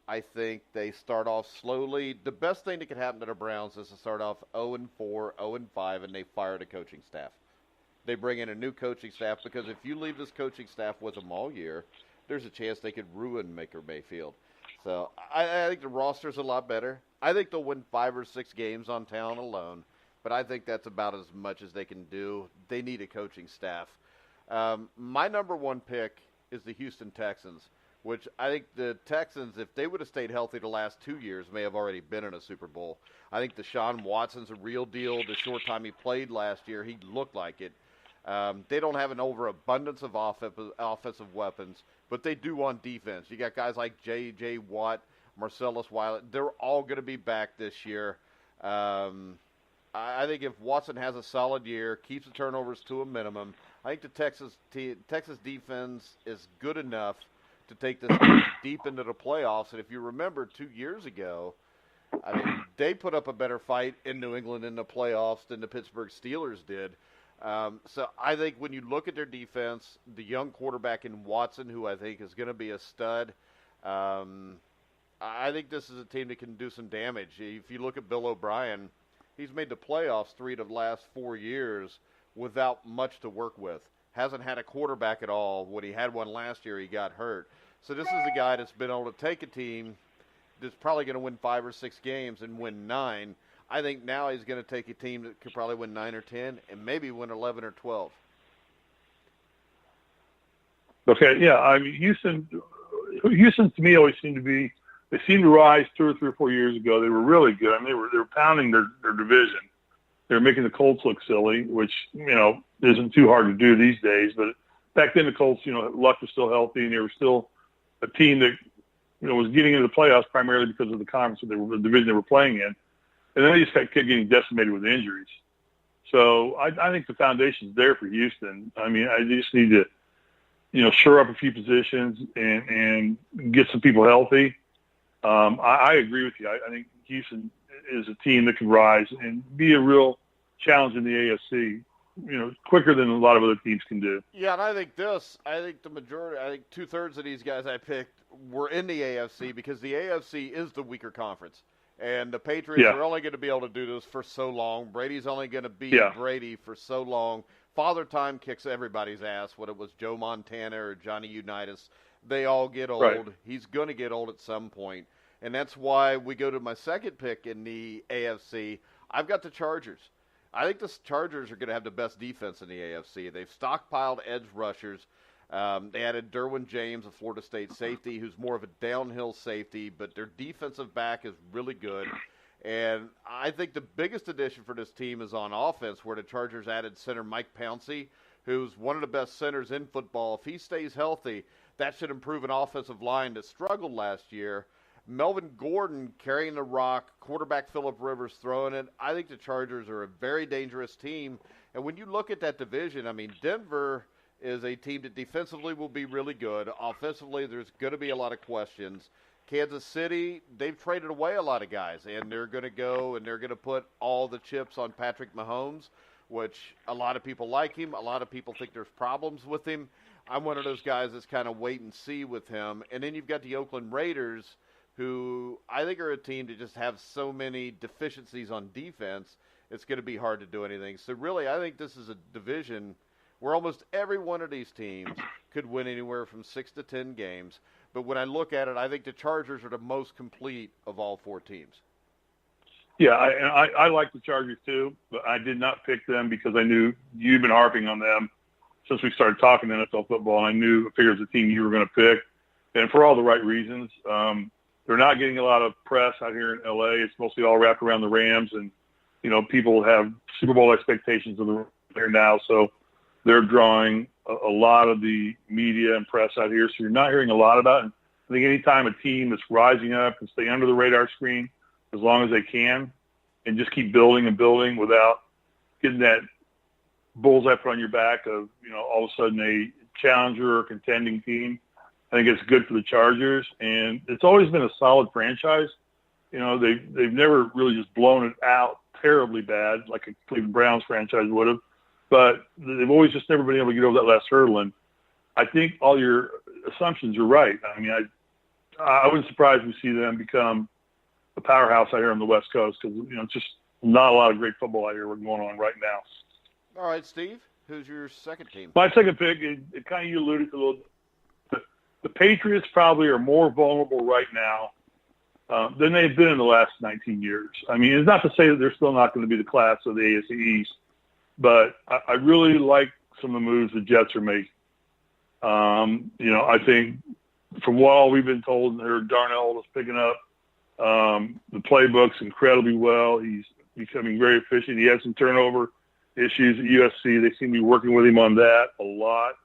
I think they start off slowly. The best thing that could happen to the Browns is to start off 0-4, 0-5, and they fire the coaching staff. They bring in a new coaching staff because if you leave this coaching staff with them all year, there's a chance they could ruin Baker Mayfield. So I think the roster's a lot better. I think they'll win 5 or 6 games on talent alone, but I think that's about as much as they can do. They need a coaching staff. My number one pick is the Houston Texans, which I think the Texans, if they would have stayed healthy the last 2 years, may have already been in a Super Bowl. I think Deshaun Watson's a real deal. The short time he played last year, he looked like it. They don't have an overabundance of offensive weapons, but they do on defense. You got guys like J.J. Watt, Marcellus Wiley. They're all going to be back this year. I think if Watson has a solid year, keeps the turnovers to a minimum, I think the Texas defense is good enough to take this team deep into the playoffs. And if you remember 2 years ago, I mean, they put up a better fight in New England in the playoffs than the Pittsburgh Steelers did. So I think when you look at their defense, the young quarterback in Watson, who I think is going to be a stud, I think this is a team that can do some damage. If you look at Bill O'Brien, he's made the playoffs 3 of the last 4 years without much to work with. Hasn't had a quarterback at all. When he had one last year, he got hurt. So this is a guy that's been able to take a team that's probably going to win 5 or 6 games and win 9. I think now he's going to take a team that could probably win 9 or 10 and maybe win 11 or 12. Okay, yeah. I mean, Houston to me always seemed to be, they seemed to rise 2 or 3 or 4 years ago. They were really good. I mean, they were pounding their division. They were making the Colts look silly, which, isn't too hard to do these days. But back then the Colts, Luck was still healthy, and they were still a team that, was getting into the playoffs primarily because of the conference, the division they were playing in. And then they just kept getting decimated with injuries. So I think the foundation's there for Houston. I mean, I just need to, shore up a few positions and get some people healthy. I agree with you. I think Houston is a team that can rise and be a real challenge in the AFC, quicker than a lot of other teams can do. Yeah, and I think the majority, 2/3 of these guys I picked were in the AFC because the AFC is the weaker conference. And the Patriots are only going to be able to do this for so long. Brady's only going to be Brady for so long. Father Time kicks everybody's ass, whether it was Joe Montana or Johnny Unitas. They all get old. Right. He's going to get old at some point. And that's why we go to my second pick in the AFC. I've got the Chargers. I think the Chargers are going to have the best defense in the AFC. They've stockpiled edge rushers. They added Derwin James, a Florida State safety, who's more of a downhill safety, but their defensive back is really good. And I think the biggest addition for this team is on offense, where the Chargers added center Mike Pouncey, who's one of the best centers in football. If he stays healthy, that should improve an offensive line that struggled last year. Melvin Gordon carrying the rock, quarterback Phillip Rivers throwing it. I think the Chargers are a very dangerous team. And when you look at that division, I mean, Denver is a team that defensively will be really good. Offensively, there's going to be a lot of questions. Kansas City, they've traded away a lot of guys, and they're going to go and they're going to put all the chips on Patrick Mahomes, which a lot of people like him. A lot of people think there's problems with him. I'm one of those guys that's kind of wait and see with him. And then you've got the Oakland Raiders, who I think are a team that just have so many deficiencies on defense, it's going to be hard to do anything. So really, I think this is a division where almost every one of these teams could win anywhere from 6 to 10 games. But when I look at it, I think the Chargers are the most complete of all 4 teams. Yeah, I like the Chargers too, but I did not pick them because I knew you've been harping on them since we started talking NFL football, and I figured it was a team you were going to pick, and for all the right reasons. They're not getting a lot of press out here in L.A. It's mostly all wrapped around the Rams, and, people have Super Bowl expectations of the Rams now, so they're drawing a lot of the media and press out here, so you're not hearing a lot about it. I think anytime a team that's rising up and stay under the radar screen as long as they can and just keep building and building without getting that bullseye put on your back of, all of a sudden a challenger or contending team, I think it's good for the Chargers. And it's always been a solid franchise. They've never really just blown it out terribly bad like a Cleveland Browns franchise would have, but they've always just never been able to get over that last hurdle. And I think all your assumptions are right. I mean, I wouldn't surprise we see them become a powerhouse out here on the West Coast because, it's just not a lot of great football out here going on right now. All right, Steve, who's your second team? My second pick, it kind of you alluded to a little. The Patriots probably are more vulnerable right now than they've been in the last 19 years. I mean, it's not to say that they're still not going to be the class of the AFC East, but I really like some of the moves the Jets are making. I think from what all we've been told and heard, Darnold is picking up the playbooks incredibly well. He's becoming very efficient. He has some turnover issues at USC. They seem to be working with him on that a lot.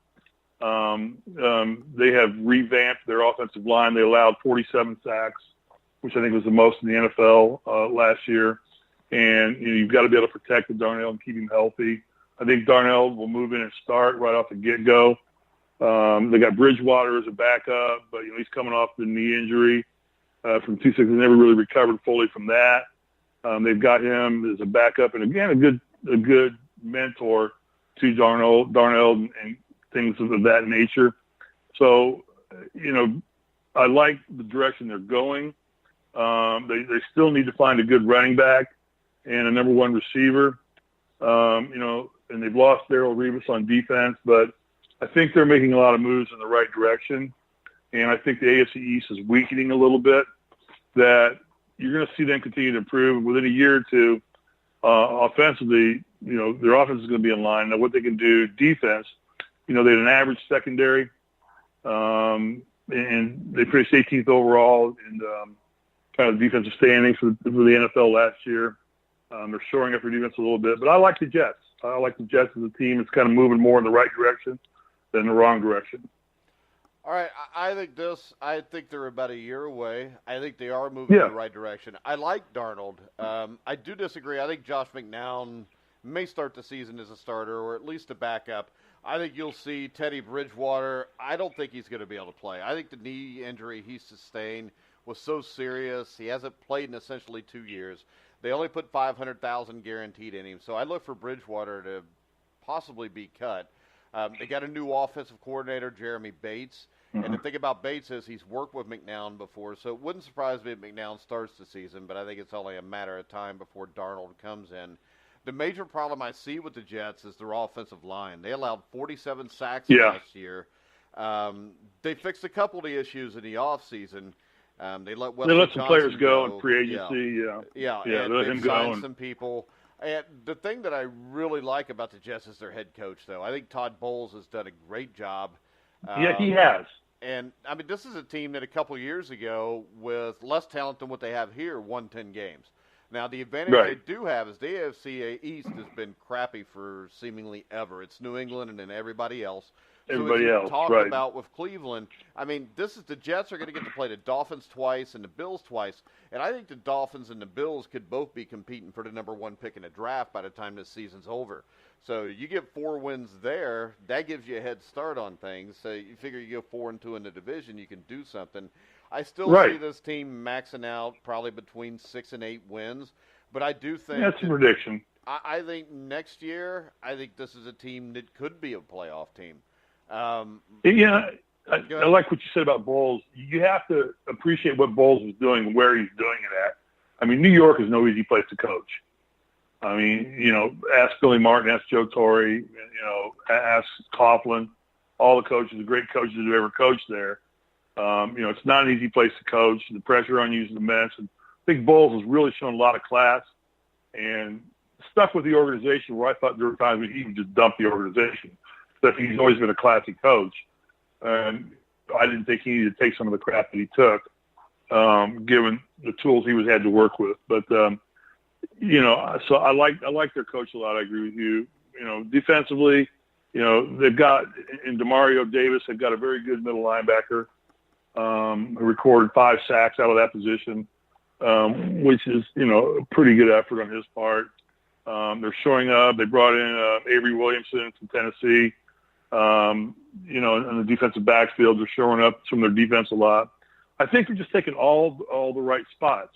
They have revamped their offensive line. They allowed 47 sacks, which I think was the most in the NFL last year. And you've got to be able to protect the Darnold and keep him healthy. I think Darnold will move in and start right off the get-go. They got Bridgewater as a backup, but he's coming off the knee injury from 2-6. They never really recovered fully from that. They've got him as a backup, and again, a good mentor to Darnold and things of that nature. So, I like the direction they're going. They still need to find a good running back and a number one receiver. And they've lost Darrelle Revis on defense, but I think they're making a lot of moves in the right direction. And I think the AFC East is weakening a little bit, that you're going to see them continue to improve within a year or two. Offensively, their offense is going to be in line. Now, what they can do defense, they had an average secondary, and they finished 18th overall in kind of defensive standings for the NFL last year. They're shoring up their defense a little bit, but I like the Jets. I like the Jets as a team. It's kind of moving more in the right direction than the wrong direction. All right, I think they're about a year away. I think they are moving in the right direction. I like Darnold. I do disagree. I think Josh McCown may start the season as a starter or at least a backup. I think you'll see Teddy Bridgewater. I don't think he's going to be able to play. I think the knee injury he sustained was so serious. He hasn't played in essentially 2 years. They only put $500,000 guaranteed in him. So I look for Bridgewater to possibly be cut. They got a new offensive coordinator, Jeremy Bates. And the thing about Bates is he's worked with McNown before, so it wouldn't surprise me if McNown starts the season, but I think it's only a matter of time before Darnold comes in. The major problem I see with the Jets is their offensive line. They allowed 47 sacks last year. They fixed a couple of the issues in the offseason. They let some players go in free agency. Yeah, they let him go. Signed some people. And the thing that I really like about the Jets is their head coach, though. I think Todd Bowles has done a great job. He has. And, I mean, this is a team that a couple years ago, with less talent than what they have here, won 10 games. Now, the advantage they do have is the AFC East has been crappy for seemingly ever. It's New England and then everybody else. Talk about with Cleveland, I mean, the Jets are going to get to play the Dolphins twice and the Bills twice, and I think the Dolphins and the Bills could both be competing for the number one pick in the draft by the time this season's over. So you get 4 wins there, that gives you a head start on things. So you figure you go 4-2 in the division, you can do something. I still see this team maxing out probably between 6 and 8 wins, but I do think that's a prediction. I think next year, I think this is a team that could be a playoff team. I like what you said about Bowles. You have to appreciate what Bowles is doing and where he's doing it at. I mean, New York is no easy place to coach. I mean, ask Billy Martin, ask Joe Torre, ask Coughlin, all the coaches, the great coaches who ever coached there. It's not an easy place to coach. The pressure on you is immense. And I think Bowles has really shown a lot of class and stuck with the organization where I thought there were times when he would just dump the organization. But he's always been a classy coach. And I didn't think he needed to take some of the crap that he took, given the tools he had to work with. But, so I like their coach a lot. I agree with you. Defensively, they've got in Demario Davis, they've got a very good middle linebacker who recorded 5 sacks out of that position, which is, a pretty good effort on his part. They're showing up. They brought in Avery Williamson from Tennessee. In the defensive backfield, they're showing up from their defense a lot. I think they're just taking all the right spots.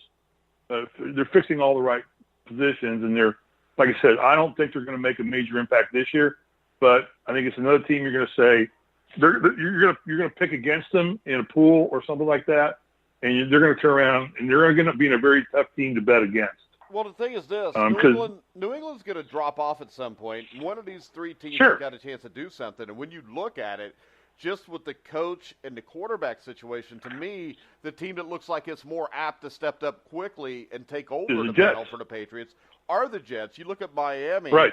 They're fixing all the right positions, and they're, like I said, I don't think they're going to make a major impact this year, but I think it's another team you're going to say you're going to pick against them in a pool or something like that, and they're going to turn around and they're going to be in a very tough team to bet against. Well, the thing is this: New England's going to drop off at some point. One of these 3 teams has got a chance to do something, and when you look at it, just with the coach and the quarterback situation, to me, the team that looks like it's more apt to step up quickly and take over the battle for the Patriots are the Jets. You look at Miami, right?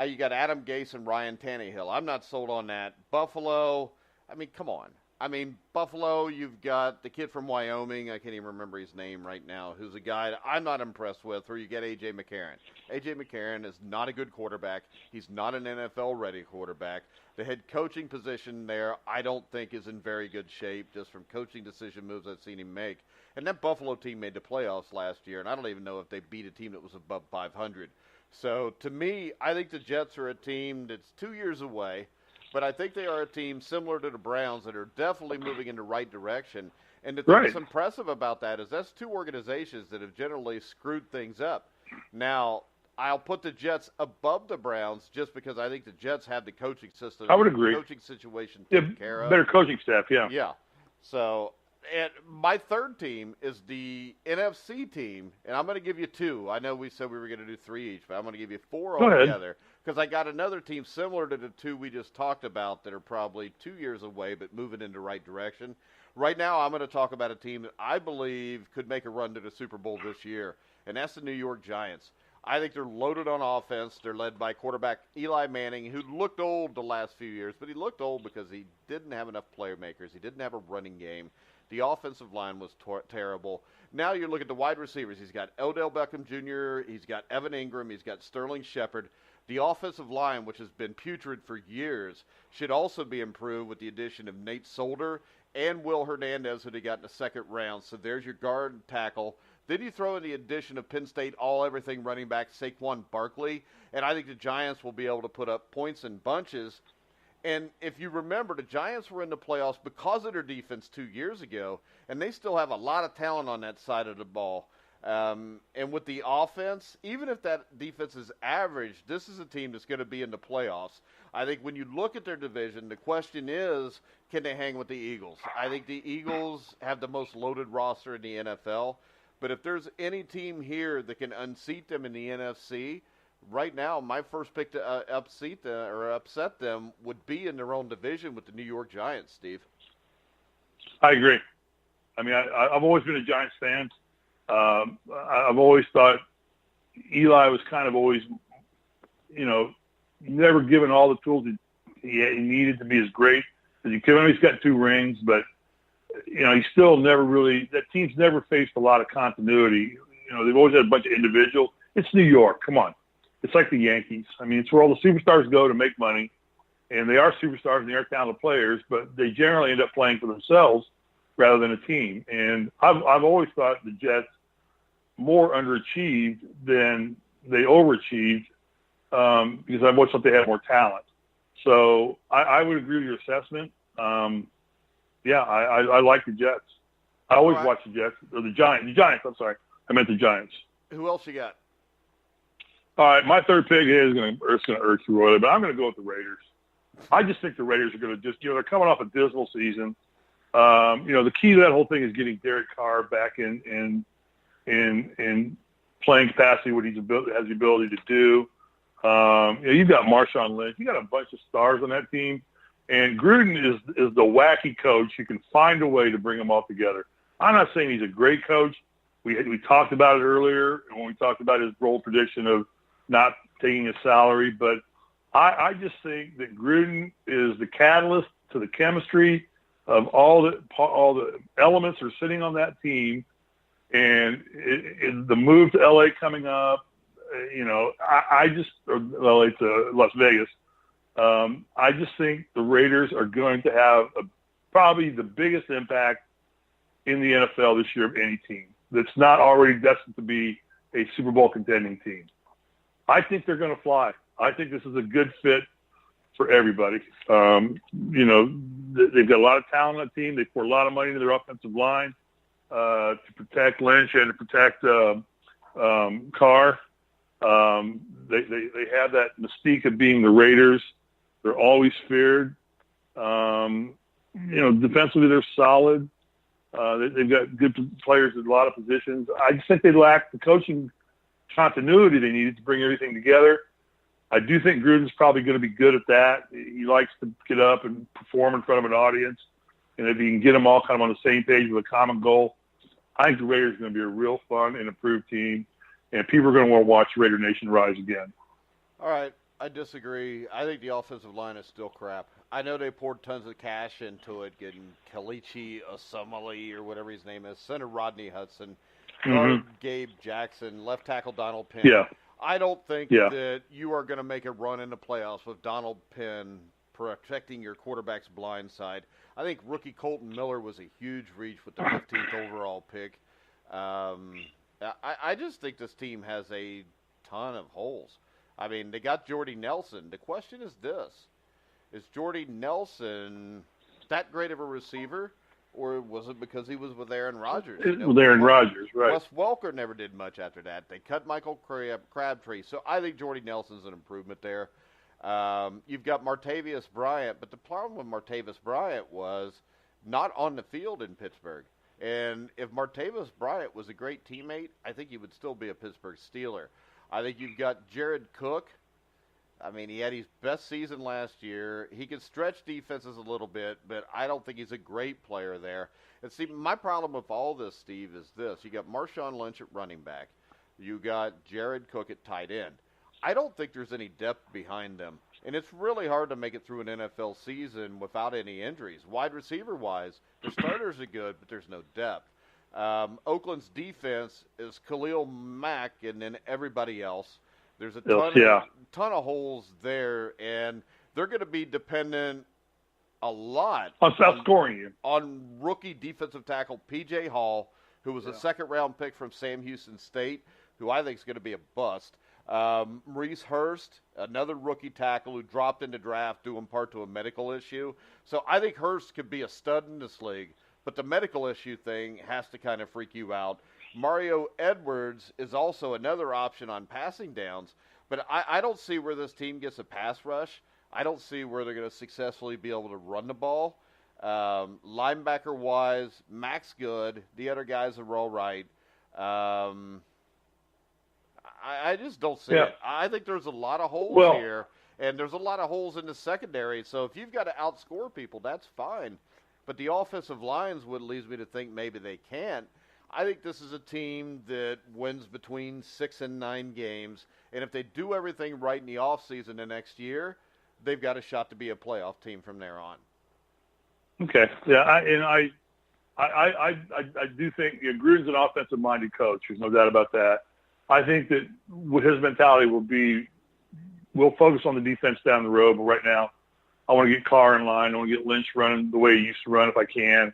You got Adam Gase and Ryan Tannehill. I'm not sold on that. Buffalo, I mean, come on. Buffalo, you've got the kid from Wyoming. I can't even remember his name right now, who's a guy that I'm not impressed with, or you get A.J. McCarron. A.J. McCarron is not a good quarterback. He's not an NFL-ready quarterback. The head coaching position there, I don't think, is in very good shape, just from coaching decision moves I've seen him make. And that Buffalo team made the playoffs last year, and I don't even know if they beat a team that was above 500. So, to me, I think the Jets are a team that's 2 years away. But I think they are a team similar to the Browns that are definitely moving in the right direction. And the thing that's impressive about that is that's 2 organizations that have generally screwed things up. Now, I'll put the Jets above the Browns just because I think the Jets have the coaching system. I would agree. Coaching situation taken care of. Better coaching staff, yeah. Yeah. So, and my third team is the NFC team, and I'm going to give you 2. I know we said we were going to do 3 each, but I'm going to give you 4 altogether. Because I got another team similar to the 2 we just talked about that are probably 2 years away but moving in the right direction. Right now, I'm going to talk about a team that I believe could make a run to the Super Bowl this year, and that's the New York Giants. I think they're loaded on offense. They're led by quarterback Eli Manning, who looked old the last few years, but he looked old because he didn't have enough playmakers. He didn't have a running game. The offensive line was terrible. Now you look at the wide receivers. He's got Odell Beckham Jr., he's got Evan Ingram, he's got Sterling Shepard. The offensive line, which has been putrid for years, should also be improved with the addition of Nate Solder and Will Hernandez, who they got in the second round. So there's your guard and tackle. Then you throw in the addition of Penn State all-everything running back Saquon Barkley, and I think the Giants will be able to put up points in bunches. And if you remember, the Giants were in the playoffs because of their defense 2 years ago, and they still have a lot of talent on that side of the ball. And with the offense, even if that defense is average, this is a team that's going to be in the playoffs. I think when you look at their division, the question is, can they hang with the Eagles? I think the Eagles have the most loaded roster in the NFL. But if there's any team here that can unseat them in the NFC, right now my first pick to upset them would be in their own division with the New York Giants, Steve. I agree. I've always been a Giants fan. I've always thought Eli was kind of always, never given all the tools he needed to be as great as he could. He's got 2 rings, but, he's still never really – that team's never faced a lot of continuity. They've always had a bunch of individuals. It's New York. Come on. It's like the Yankees. It's where all the superstars go to make money, and they are superstars and they are talented players, but they generally end up playing for themselves rather than a team. And I've always thought the Jets more underachieved than they overachieved because I've always thought they had more talent. So I would agree with your assessment. I like the Jets. I always watch the Jets, or the Giants. The Giants, I'm sorry. I meant the Giants. Who else you got? All right, my third pick is going to irk you royally, but I'm going to go with the Raiders. I just think the Raiders are going to they're coming off a dismal season. The key to that whole thing is getting Derek Carr back in playing capacity, what he has the ability to do. You've got Marshawn Lynch. You got a bunch of stars on that team. And Gruden is the wacky coach. You can find a way to bring them all together. I'm not saying he's a great coach. We talked about it earlier when we talked about his bold prediction of not taking his salary. But I just think that Gruden is the catalyst to the chemistry of all the elements are sitting on that team. And the move to L.A. coming up, or L.A. to Las Vegas, I just think the Raiders are going to have probably the biggest impact in the NFL this year of any team that's not already destined to be a Super Bowl contending team. I think they're going to fly. I think this is a good fit for everybody. They've got a lot of talent on the team. They pour a lot of money into their offensive line to protect Lynch and to protect Carr. They have that mystique of being the Raiders. They're always feared. Defensively they're solid. They've got good players in a lot of positions. I just think they lack the coaching continuity they needed to bring everything together. I do think Gruden's probably going to be good at that. He likes to get up and perform in front of an audience. And if he can get them all kind of on the same page with a common goal, I think the Raiders are going to be a real fun and improved team. And people are going to want to watch Raider Nation rise again. All right. I disagree. I think the offensive line is still crap. I know they poured tons of cash into it, getting Kalichi Osamale or whatever his name is, center Rodney Hudson, guard Gabe Jackson, left tackle Donald Penn. Yeah. I don't think that you are going to make a run in the playoffs with Donald Penn protecting your quarterback's blind side. I think rookie Colton Miller was a huge reach with the 15th overall pick. I just think this team has a ton of holes. I mean, they got Jordy Nelson. The question is this. Is Jordy Nelson that great of a receiver, or was it because he was with Aaron Rodgers? With Aaron Rodgers, right. Wes Welker never did much after that. They cut Michael Crabtree. So I think Jordy Nelson's an improvement there. You've got Martavis Bryant, but the problem with Martavis Bryant was not on the field in Pittsburgh. And if Martavis Bryant was a great teammate, I think he would still be a Pittsburgh Steeler. I think you've got Jared Cook. I mean, he had his best season last year. He can stretch defenses a little bit, but I don't think he's a great player there. And see, my problem with all this, Steve, is this. You got Marshawn Lynch at running back. You got Jared Cook at tight end. I don't think there's any depth behind them. And it's really hard to make it through an NFL season without any injuries. Wide receiver-wise, the starters are good, but there's no depth. Oakland's defense is Khalil Mack and then everybody else. There's a ton of holes there, and they're going to be dependent a lot on rookie defensive tackle P.J. Hall, who was a second-round pick from Sam Houston State, who I think is going to be a bust. Maurice Hurst, another rookie tackle who dropped in the draft due in part to a medical issue. So I think Hurst could be a stud in this league, but the medical issue thing has to kind of freak you out. Mario Edwards is also another option on passing downs, but I don't see where this team gets a pass rush. I don't see where they're going to successfully be able to run the ball. Linebacker-wise, Max good. The other guys are all right. I just don't see it. I think there's a lot of holes here, and there's a lot of holes in the secondary. So if you've got to outscore people, that's fine. But the offensive line's what leads me to think maybe they can't. I think this is a team that wins between 6 and 9 games, and if they do everything right in the offseason the next year, they've got a shot to be a playoff team from there on. Okay. Yeah, I do think Gruden's an offensive-minded coach. There's no doubt about that. I think that his mentality will be, we'll focus on the defense down the road, but right now I want to get Carr in line. I want to get Lynch running the way he used to run if I can.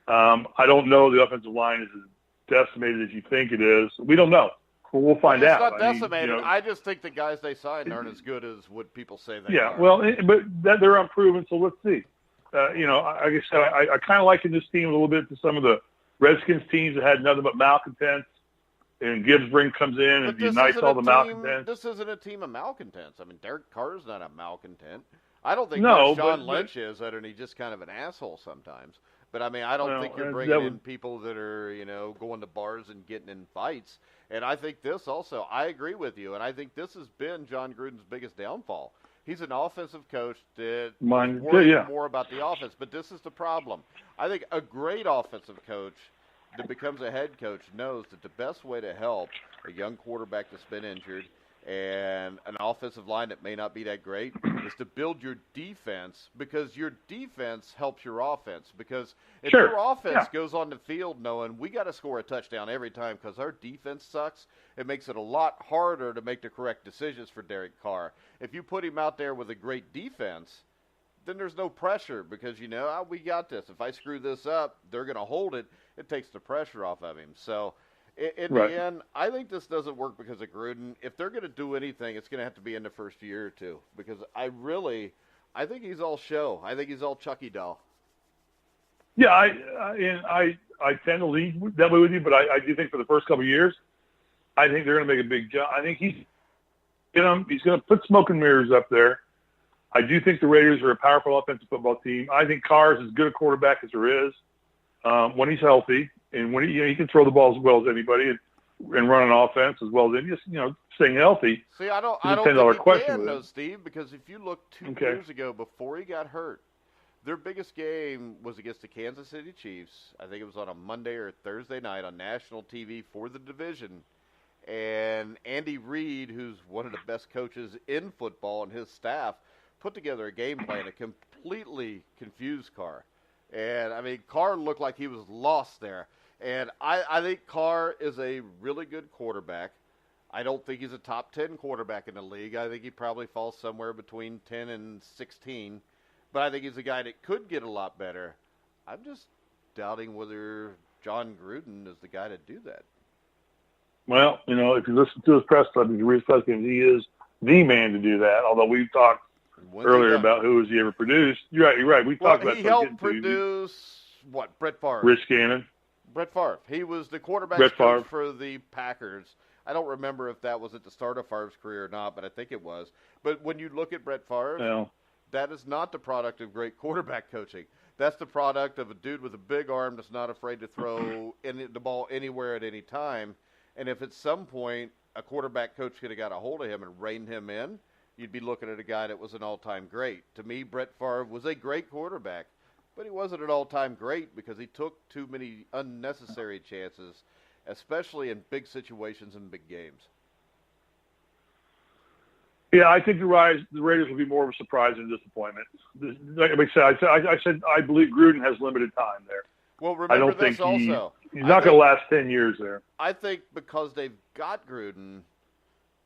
I don't know the offensive line is as decimated as you think it is. We don't know. We'll find out. It's not decimated. I just think the guys they signed aren't as good as what people say they are. Yeah, well, but they're unproven, so let's see. Like I said, I kind of liken this team a little bit to some of the Redskins teams that had nothing but malcontents. And Gibbs comes in and unites all the malcontents. This isn't a team of malcontents. I mean, Derek Carr's not a malcontent. I don't think Marshawn Lynch is, and he's just kind of an asshole sometimes. But, I mean, I don't think you're bringing in people that are, going to bars and getting in fights. And I think this also, I agree with you, and I think this has been John Gruden's biggest downfall. He's an offensive coach that worries more about the offense. But this is the problem. I think a great offensive coach that becomes a head coach knows that the best way to help a young quarterback that's been injured and an offensive line that may not be that great, is to build your defense, because your defense helps your offense. Because if your offense goes on the field knowing we got to score a touchdown every time because our defense sucks, it makes it a lot harder to make the correct decisions for Derek Carr. If you put him out there with a great defense, then there's no pressure because, we got this. If I screw this up, they're going to hold it. It takes the pressure off of him. So, in the end, I think this doesn't work because of Gruden. If they're going to do anything, it's going to have to be in the first year or two, because I think he's all show. I think he's all Chucky doll. Yeah, I tend to lean that way with you, but I do think for the first couple of years, I think they're going to make a big jump. I think he's going to put smoke and mirrors up there. I do think the Raiders are a powerful offensive football team. I think Carr is as good a quarterback as there is when he's healthy. And when he can throw the ball as well as anybody and run an offense as well as any, staying healthy. See, I don't think he can, though, Steve, because if you look 2 years ago before he got hurt, their biggest game was against the Kansas City Chiefs. I think it was on a Monday or Thursday night on national TV for the division. And Andy Reid, who's one of the best coaches in football, and his staff put together a game plan that completely confused Carr. And, Carr looked like he was lost there. And I think Carr is a really good quarterback. I don't think he's a top 10 quarterback in the league. I think he probably falls somewhere between 10 and 16. But I think he's a guy that could get a lot better. I'm just doubting whether John Gruden is the guy to do that. Well, if you listen to his press conference, he is the man to do that, although we've talked earlier about who has he ever produced. You're right. We talked about he helped produce, Brett Favre. Rich Gannon. Brett Favre. He was the quarterback coach for the Packers. I don't remember if that was at the start of Favre's career or not, but I think it was. But when you look at Brett Favre, that is not the product of great quarterback coaching. That's the product of a dude with a big arm that's not afraid to throw the ball anywhere at any time. And if at some point a quarterback coach could have got a hold of him and reined him in, you'd be looking at a guy that was an all-time great. To me, Brett Favre was a great quarterback, but he wasn't an all-time great because he took too many unnecessary chances, especially in big situations and big games. Yeah, I think the Raiders will be more of a surprise and disappointment. Like I said, I believe Gruden has limited time there. Well, remember he's not going to last 10 years there. I think because they've got Gruden,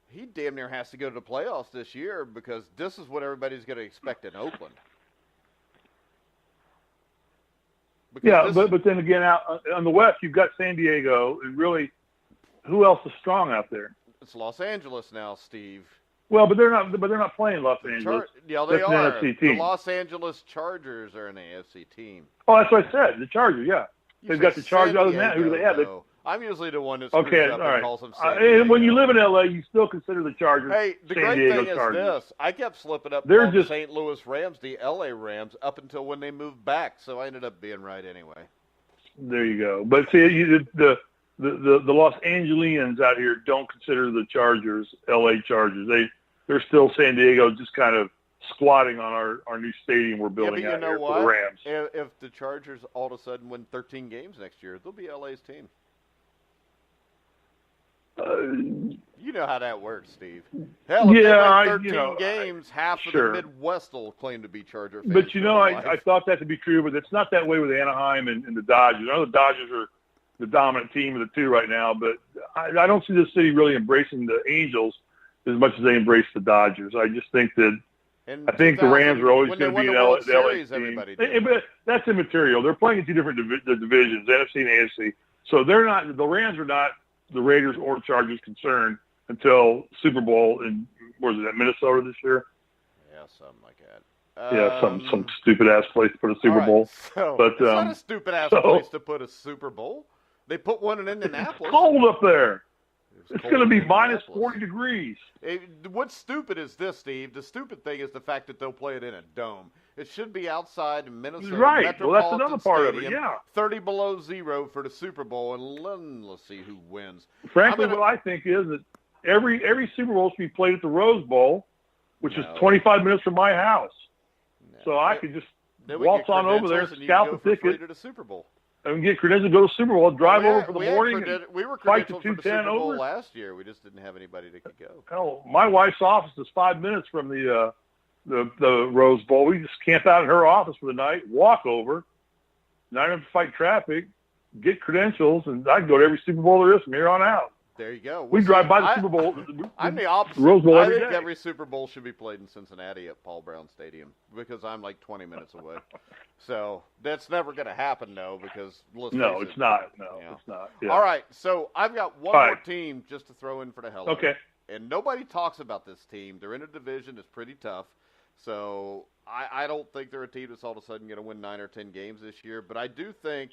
he damn near has to go to the playoffs this year, because this is what everybody's going to expect in Oakland. But then again, out on the West, you've got San Diego, and really, who else is strong out there? It's Los Angeles now, Steve. Well, but they're not playing Los Angeles. Yeah, they are. An NFC team. The Los Angeles Chargers are an AFC team. Oh, that's what I said. The Chargers, yeah. They've got the Chargers. Other than that, who do they have? I'm usually the one that screws up and calls them San Diego. And when you live in L.A., you still consider the Chargers. Hey, the San great Diego thing Chargers. is this. I kept slipping up the St. Louis Rams, the L.A. Rams, up until when they moved back, so I ended up being right anyway. There you go. But see, the Los Angelians out here don't consider the Chargers L.A. Chargers. They're still San Diego, just kind of squatting on our new stadium we're building out here for the Rams. If the Chargers all of a sudden win 13 games next year, they'll be LA's team. You know how that works, Steve. Hell, if they win 13 games, half of the Midwest will claim to be Charger fans. But I thought that to be true, but it's not that way with Anaheim and the Dodgers. I know the Dodgers are the dominant team of the two right now, but I don't see this city really embracing the Angels as much as they embrace the Dodgers. I just think that I think the Rams are always going to be an LA team. But that's immaterial. They're playing in two different divisions, NFC and AFC. So the Rams are not the Raiders or Chargers concerned until Super Bowl in, Minnesota this year? Yeah, something like that. Some stupid-ass place to put a Super Bowl. So, it's not a stupid-ass place to put a Super Bowl. They put one in Indianapolis. It's cold up there. It's going to be minus 40 degrees. What's stupid is this, Steve. The stupid thing is the fact that they'll play it in a dome. It should be outside in Minnesota. Right. Metropolitan Well, that's another part Stadium, of it, yeah. 30 below zero for the Super Bowl, and let's see who wins. Frankly, what I think is that every Super Bowl should be played at the Rose Bowl, which is 25 minutes from my house. So I could just waltz on over there, scalp the ticket. To the Super Bowl. and get credentials to go to Super Bowl, drive over for the morning, we were fight the credentialed for the 210 Super Bowl over. last year. We just didn't have anybody that could go. Hell, my wife's office is 5 minutes from the Rose Bowl. We just camp out in her office for the night, walk over, not have to fight traffic, get credentials, and I can go to every Super Bowl there is from here on out. There you go. We drive by the Super Bowl. I'm the opposite. Rose Bowl every I think day. every Super Bowl should be played in Cincinnati at Paul Brown Stadium because I'm like 20 minutes away. So that's never going to happen, though, because it's not. No, it's not. Yeah. All right, so I've got one more team just to throw in for the hell of it. Okay. And nobody talks about this team. They're in a division that's pretty tough. So I don't think they're a team that's all of a sudden going to win 9 or 10 games this year. But I do think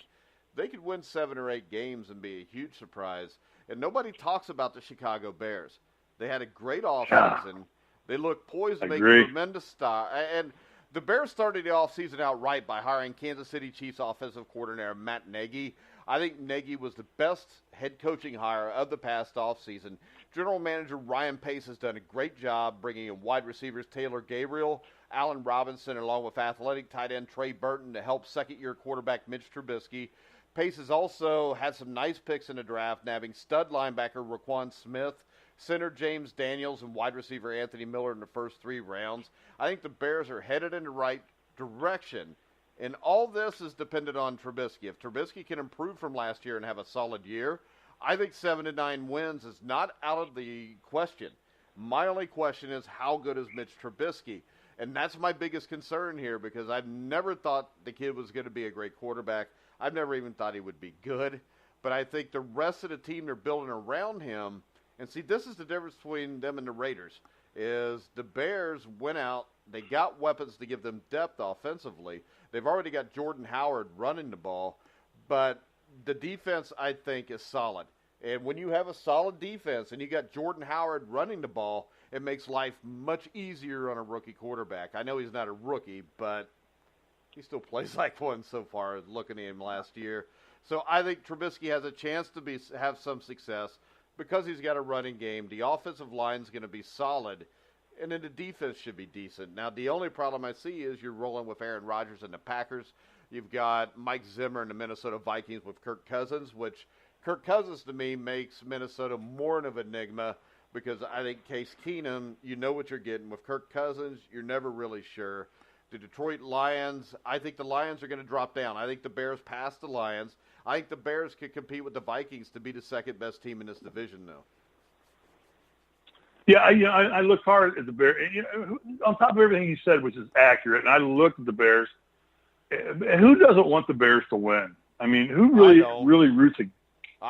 they could win 7 or 8 games and be a huge surprise. And nobody talks about the Chicago Bears. They had a great offseason. They look poised to make a tremendous start. And the Bears started the offseason out right by hiring Kansas City Chiefs offensive coordinator Matt Nagy. I think Nagy was the best head coaching hire of the past offseason. General manager Ryan Pace has done a great job bringing in wide receivers Taylor Gabriel, Allen Robinson, along with athletic tight end Trey Burton to help second-year quarterback Mitch Trubisky. Pace has also had some nice picks in the draft, nabbing stud linebacker Raquan Smith, center James Daniels, and wide receiver Anthony Miller in the first 3 rounds. I think the Bears are headed in the right direction, and all this is dependent on Trubisky. If Trubisky can improve from last year and have a solid year, I think 7 to 9 wins is not out of the question. My only question is how good is Mitch Trubisky? And that's my biggest concern here because I've never thought the kid was going to be a great quarterback. I've never even thought he would be good. But I think the rest of the team they're building around him, and see, this is the difference between them and the Raiders, is the Bears went out, they got weapons to give them depth offensively. They've already got Jordan Howard running the ball, but the defense, I think, is solid. And when you have a solid defense and you got Jordan Howard running the ball, it makes life much easier on a rookie quarterback. I know he's not a rookie, but he still plays like one so far, looking at him last year. So I think Trubisky has a chance to have some success because he's got a running game. The offensive line is going to be solid, and then the defense should be decent. Now, the only problem I see is you're rolling with Aaron Rodgers and the Packers. You've got Mike Zimmer and the Minnesota Vikings with Kirk Cousins, which Kirk Cousins, to me, makes Minnesota more of an enigma because I think Case Keenum, you know what you're getting. With Kirk Cousins, you're never really sure. The Detroit Lions, I think the Lions are going to drop down. I think the Bears pass the Lions. I think the Bears could compete with the Vikings to be the second-best team in this division, though. Yeah, I look hard at the Bears. On top of everything you said, which is accurate, and I looked at the Bears. Who doesn't want the Bears to win? I mean, who really roots against?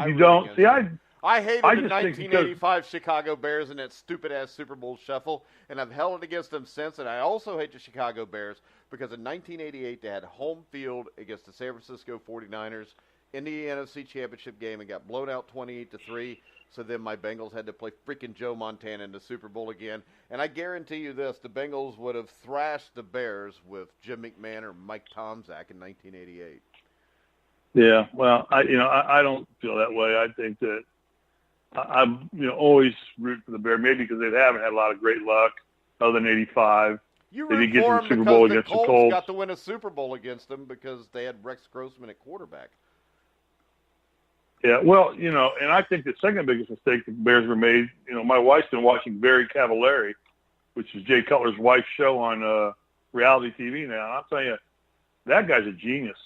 You don't? See, I hated the 1985 Chicago Bears and that stupid-ass Super Bowl shuffle, and I've held it against them since, and I also hate the Chicago Bears because in 1988 they had home field against the San Francisco 49ers in the NFC Championship game and got blown out 28-3, so then my Bengals had to play freaking Joe Montana in the Super Bowl again, and I guarantee you this, the Bengals would have thrashed the Bears with Jim McMahon or Mike Tomczak in 1988. Yeah, well, I don't feel that way. I think that I'm always root for the Bears, maybe because they haven't had a lot of great luck other than '85. You they root didn't for get to the them Super Bowl because against the the Colts got to win a Super Bowl against them because they had Rex Grossman at quarterback. Yeah, well, and I think the second biggest mistake the Bears were made, my wife's been watching Barry Cavallari, which is Jay Cutler's wife's show on reality TV now. And I'll tell you, that guy's a genius.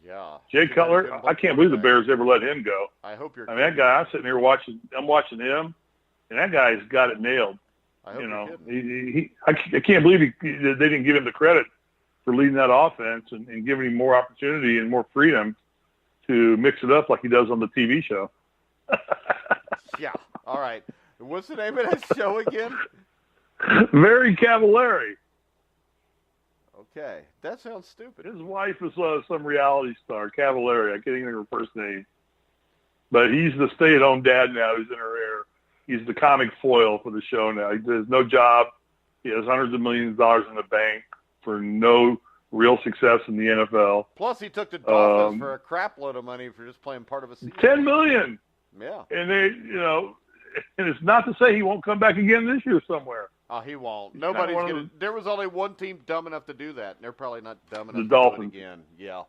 Yeah. Jay Cutler, I can't believe the Bears ever let him go. I hope you're I mean, that guy, I'm sitting here watching him, and that guy's got it nailed. I hope you're kidding. I can't believe they didn't give him the credit for leading that offense and giving him more opportunity and more freedom to mix it up like he does on the TV show. Yeah. All right. What's the name of that show again? Barry Cavallari. Okay. That sounds stupid. His wife is some reality star, Cavallari. I can't even think of her first name. But he's the stay-at-home dad now who's in her hair. He's the comic foil for the show now. He does no job. He has hundreds of millions of dollars in the bank for no real success in the NFL. Plus, he took the Dolphins for a crap load of money for just playing part of a season. $10 million. Yeah. And and it's not to say he won't come back again this year somewhere. Oh, he won't. Nobody's going to. There was only one team dumb enough to do that, and they're probably not dumb enough the to Dolphins. do it again. Yeah.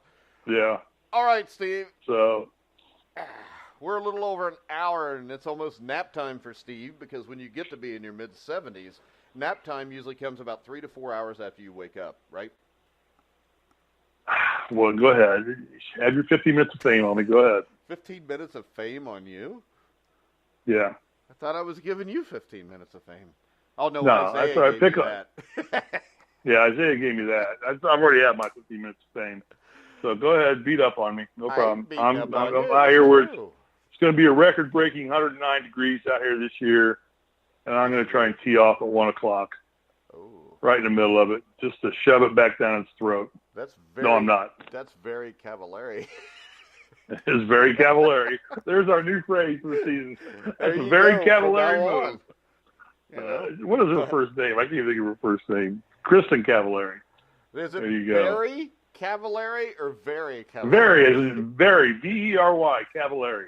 Yeah. All right, Steve. So we're a little over an hour, and it's almost nap time for Steve because when you get to be in your mid-70s, nap time usually comes about 3 to 4 hours after you wake up, right? Well, go ahead. Have your 15 minutes of fame on me. Go ahead. 15 minutes of fame on you? Yeah. I thought I was giving you 15 minutes of fame. Oh, no, No, Isaiah that's all right. gave Pick you up. that. Yeah, Isaiah gave me that. I've already had my 15 minutes of fame. So go ahead, beat up on me. No problem. I'm out here where it's going to be a record-breaking 109 degrees out here this year, and I'm going to try and tee off at 1 o'clock. Oh. Right in the middle of it, just to shove it back down its throat. No, I'm not. That's very cavallari. It's very cavallari. There's our new phrase for the season. That's a very cavallari move. You know? What is her first name? I can't even think of her first name. Kristen Cavallari. Is it there you go. Very Cavallari or Very Cavallari? Very, V-E-R-Y, Cavallari.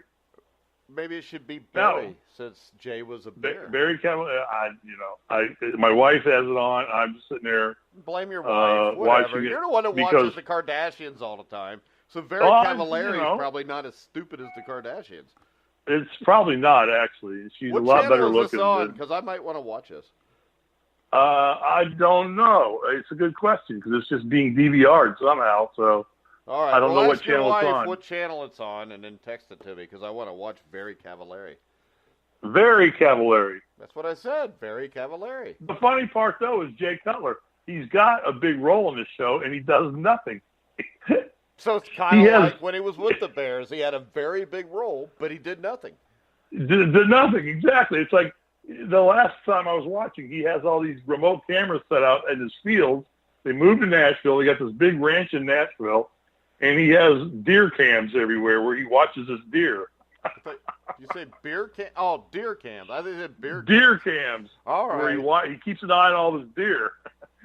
Maybe it should be Barry, since Jay was a bear. Barry Cavallari. My wife has it on. I'm just sitting there. Blame your wife. Whatever. You're the one that watches the Kardashians all the time. So Very Cavallari is probably not as stupid as the Kardashians. It's probably not, actually. She's a lot better looking. What channel is this on? Because I might want to watch this. I don't know. It's a good question because it's just being DVR'd somehow. So all right. I don't know what channel it's on. What channel it's on, and then text it to me because I want to watch Very Cavallari. Very Cavallari. That's what I said. Very Cavallari. The funny part, though, is Jay Cutler. He's got a big role in this show, and he does nothing. So it's kind of like when he was with the Bears. He had a very big role, but he did nothing. Did nothing, exactly. It's like the last time I was watching, he has all these remote cameras set out in his field. They moved to Nashville. He got this big ranch in Nashville, and he has deer cams everywhere where he watches his deer. You say beer cam? Oh, deer cams. I think you said beer cams. Deer cams. All right. Where he keeps an eye on all his deer.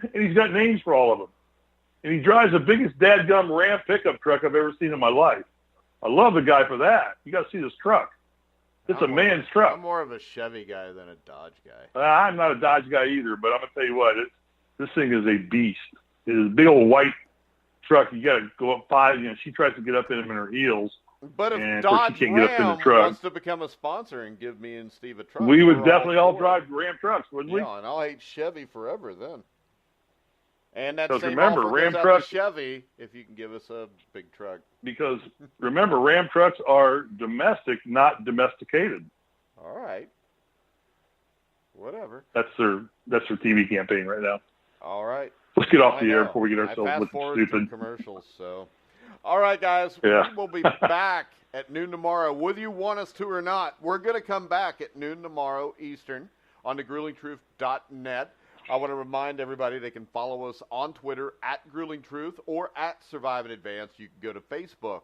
And he's got names for all of them. And he drives the biggest dadgum Ram pickup truck I've ever seen in my life. I love the guy for that. You got to see this truck. It's a man's truck. I'm more of a Chevy guy than a Dodge guy. I'm not a Dodge guy either, but I'm going to tell you what. This thing is a beast. It is a big old white truck. You got to go up 5. She tries to get up in him in her heels. But if Dodge Ram wants to become a sponsor and give me and Steve a truck, we would definitely all drive Ram trucks, wouldn't we? Yeah, and I'll hate Chevy forever then. And that same remember, offer Ram goes trucks, out to Chevy if you can give us a big truck. Because remember, Ram trucks are domestic, not domesticated. All right. Whatever. That's their TV campaign right now. All right. Let's get off the air before we get ourselves looking stupid. Commercials. So, all right, guys. Yeah. We will be back at noon tomorrow, whether you want us to or not. We're going to come back at noon tomorrow Eastern on thegruelingtruth.net. I want to remind everybody they can follow us on Twitter at Grueling Truth or at Survive in Advance. You can go to Facebook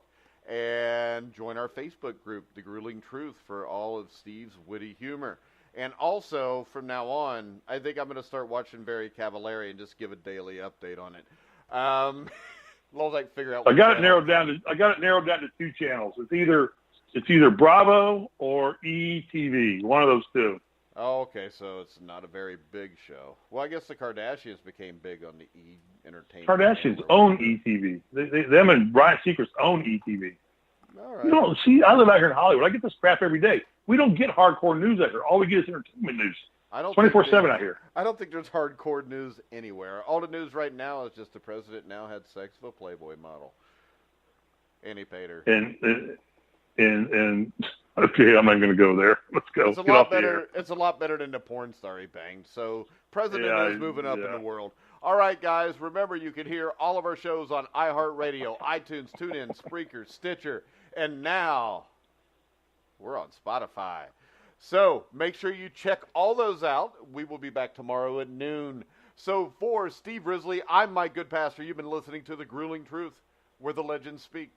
and join our Facebook group, The Grueling Truth, for all of Steve's witty humor. And also, from now on, I think I'm going to start watching Very Cavallari and just give a daily update on it. As long as I can figure out. I got it narrowed down to 2 channels. It's either Bravo or ETV. One of those 2. Oh, okay, so it's not a very big show. Well, I guess the Kardashians became big on the E! Entertainment. Kardashians own ETV. Them and Ryan Seacrest own ETV. All right. You know, see, I live out here in Hollywood. I get this crap every day. We don't get hardcore news out here. All we get is entertainment news. 24/7 out here. I don't think there's hardcore news anywhere. All the news right now is just the president now had sex with a Playboy model. And he paid her. And okay, I'm not going to go there. Let's go. It's a lot better. It's a lot better than the porn star he banged. So president is moving up in the world. All right, guys. Remember, you can hear all of our shows on iHeartRadio, iTunes, TuneIn, Spreaker, Stitcher, and now we're on Spotify. So make sure you check all those out. We will be back tomorrow at noon. So for Steve Risley, I'm Mike Goodpaster. You've been listening to The Grueling Truth, where the legends speak.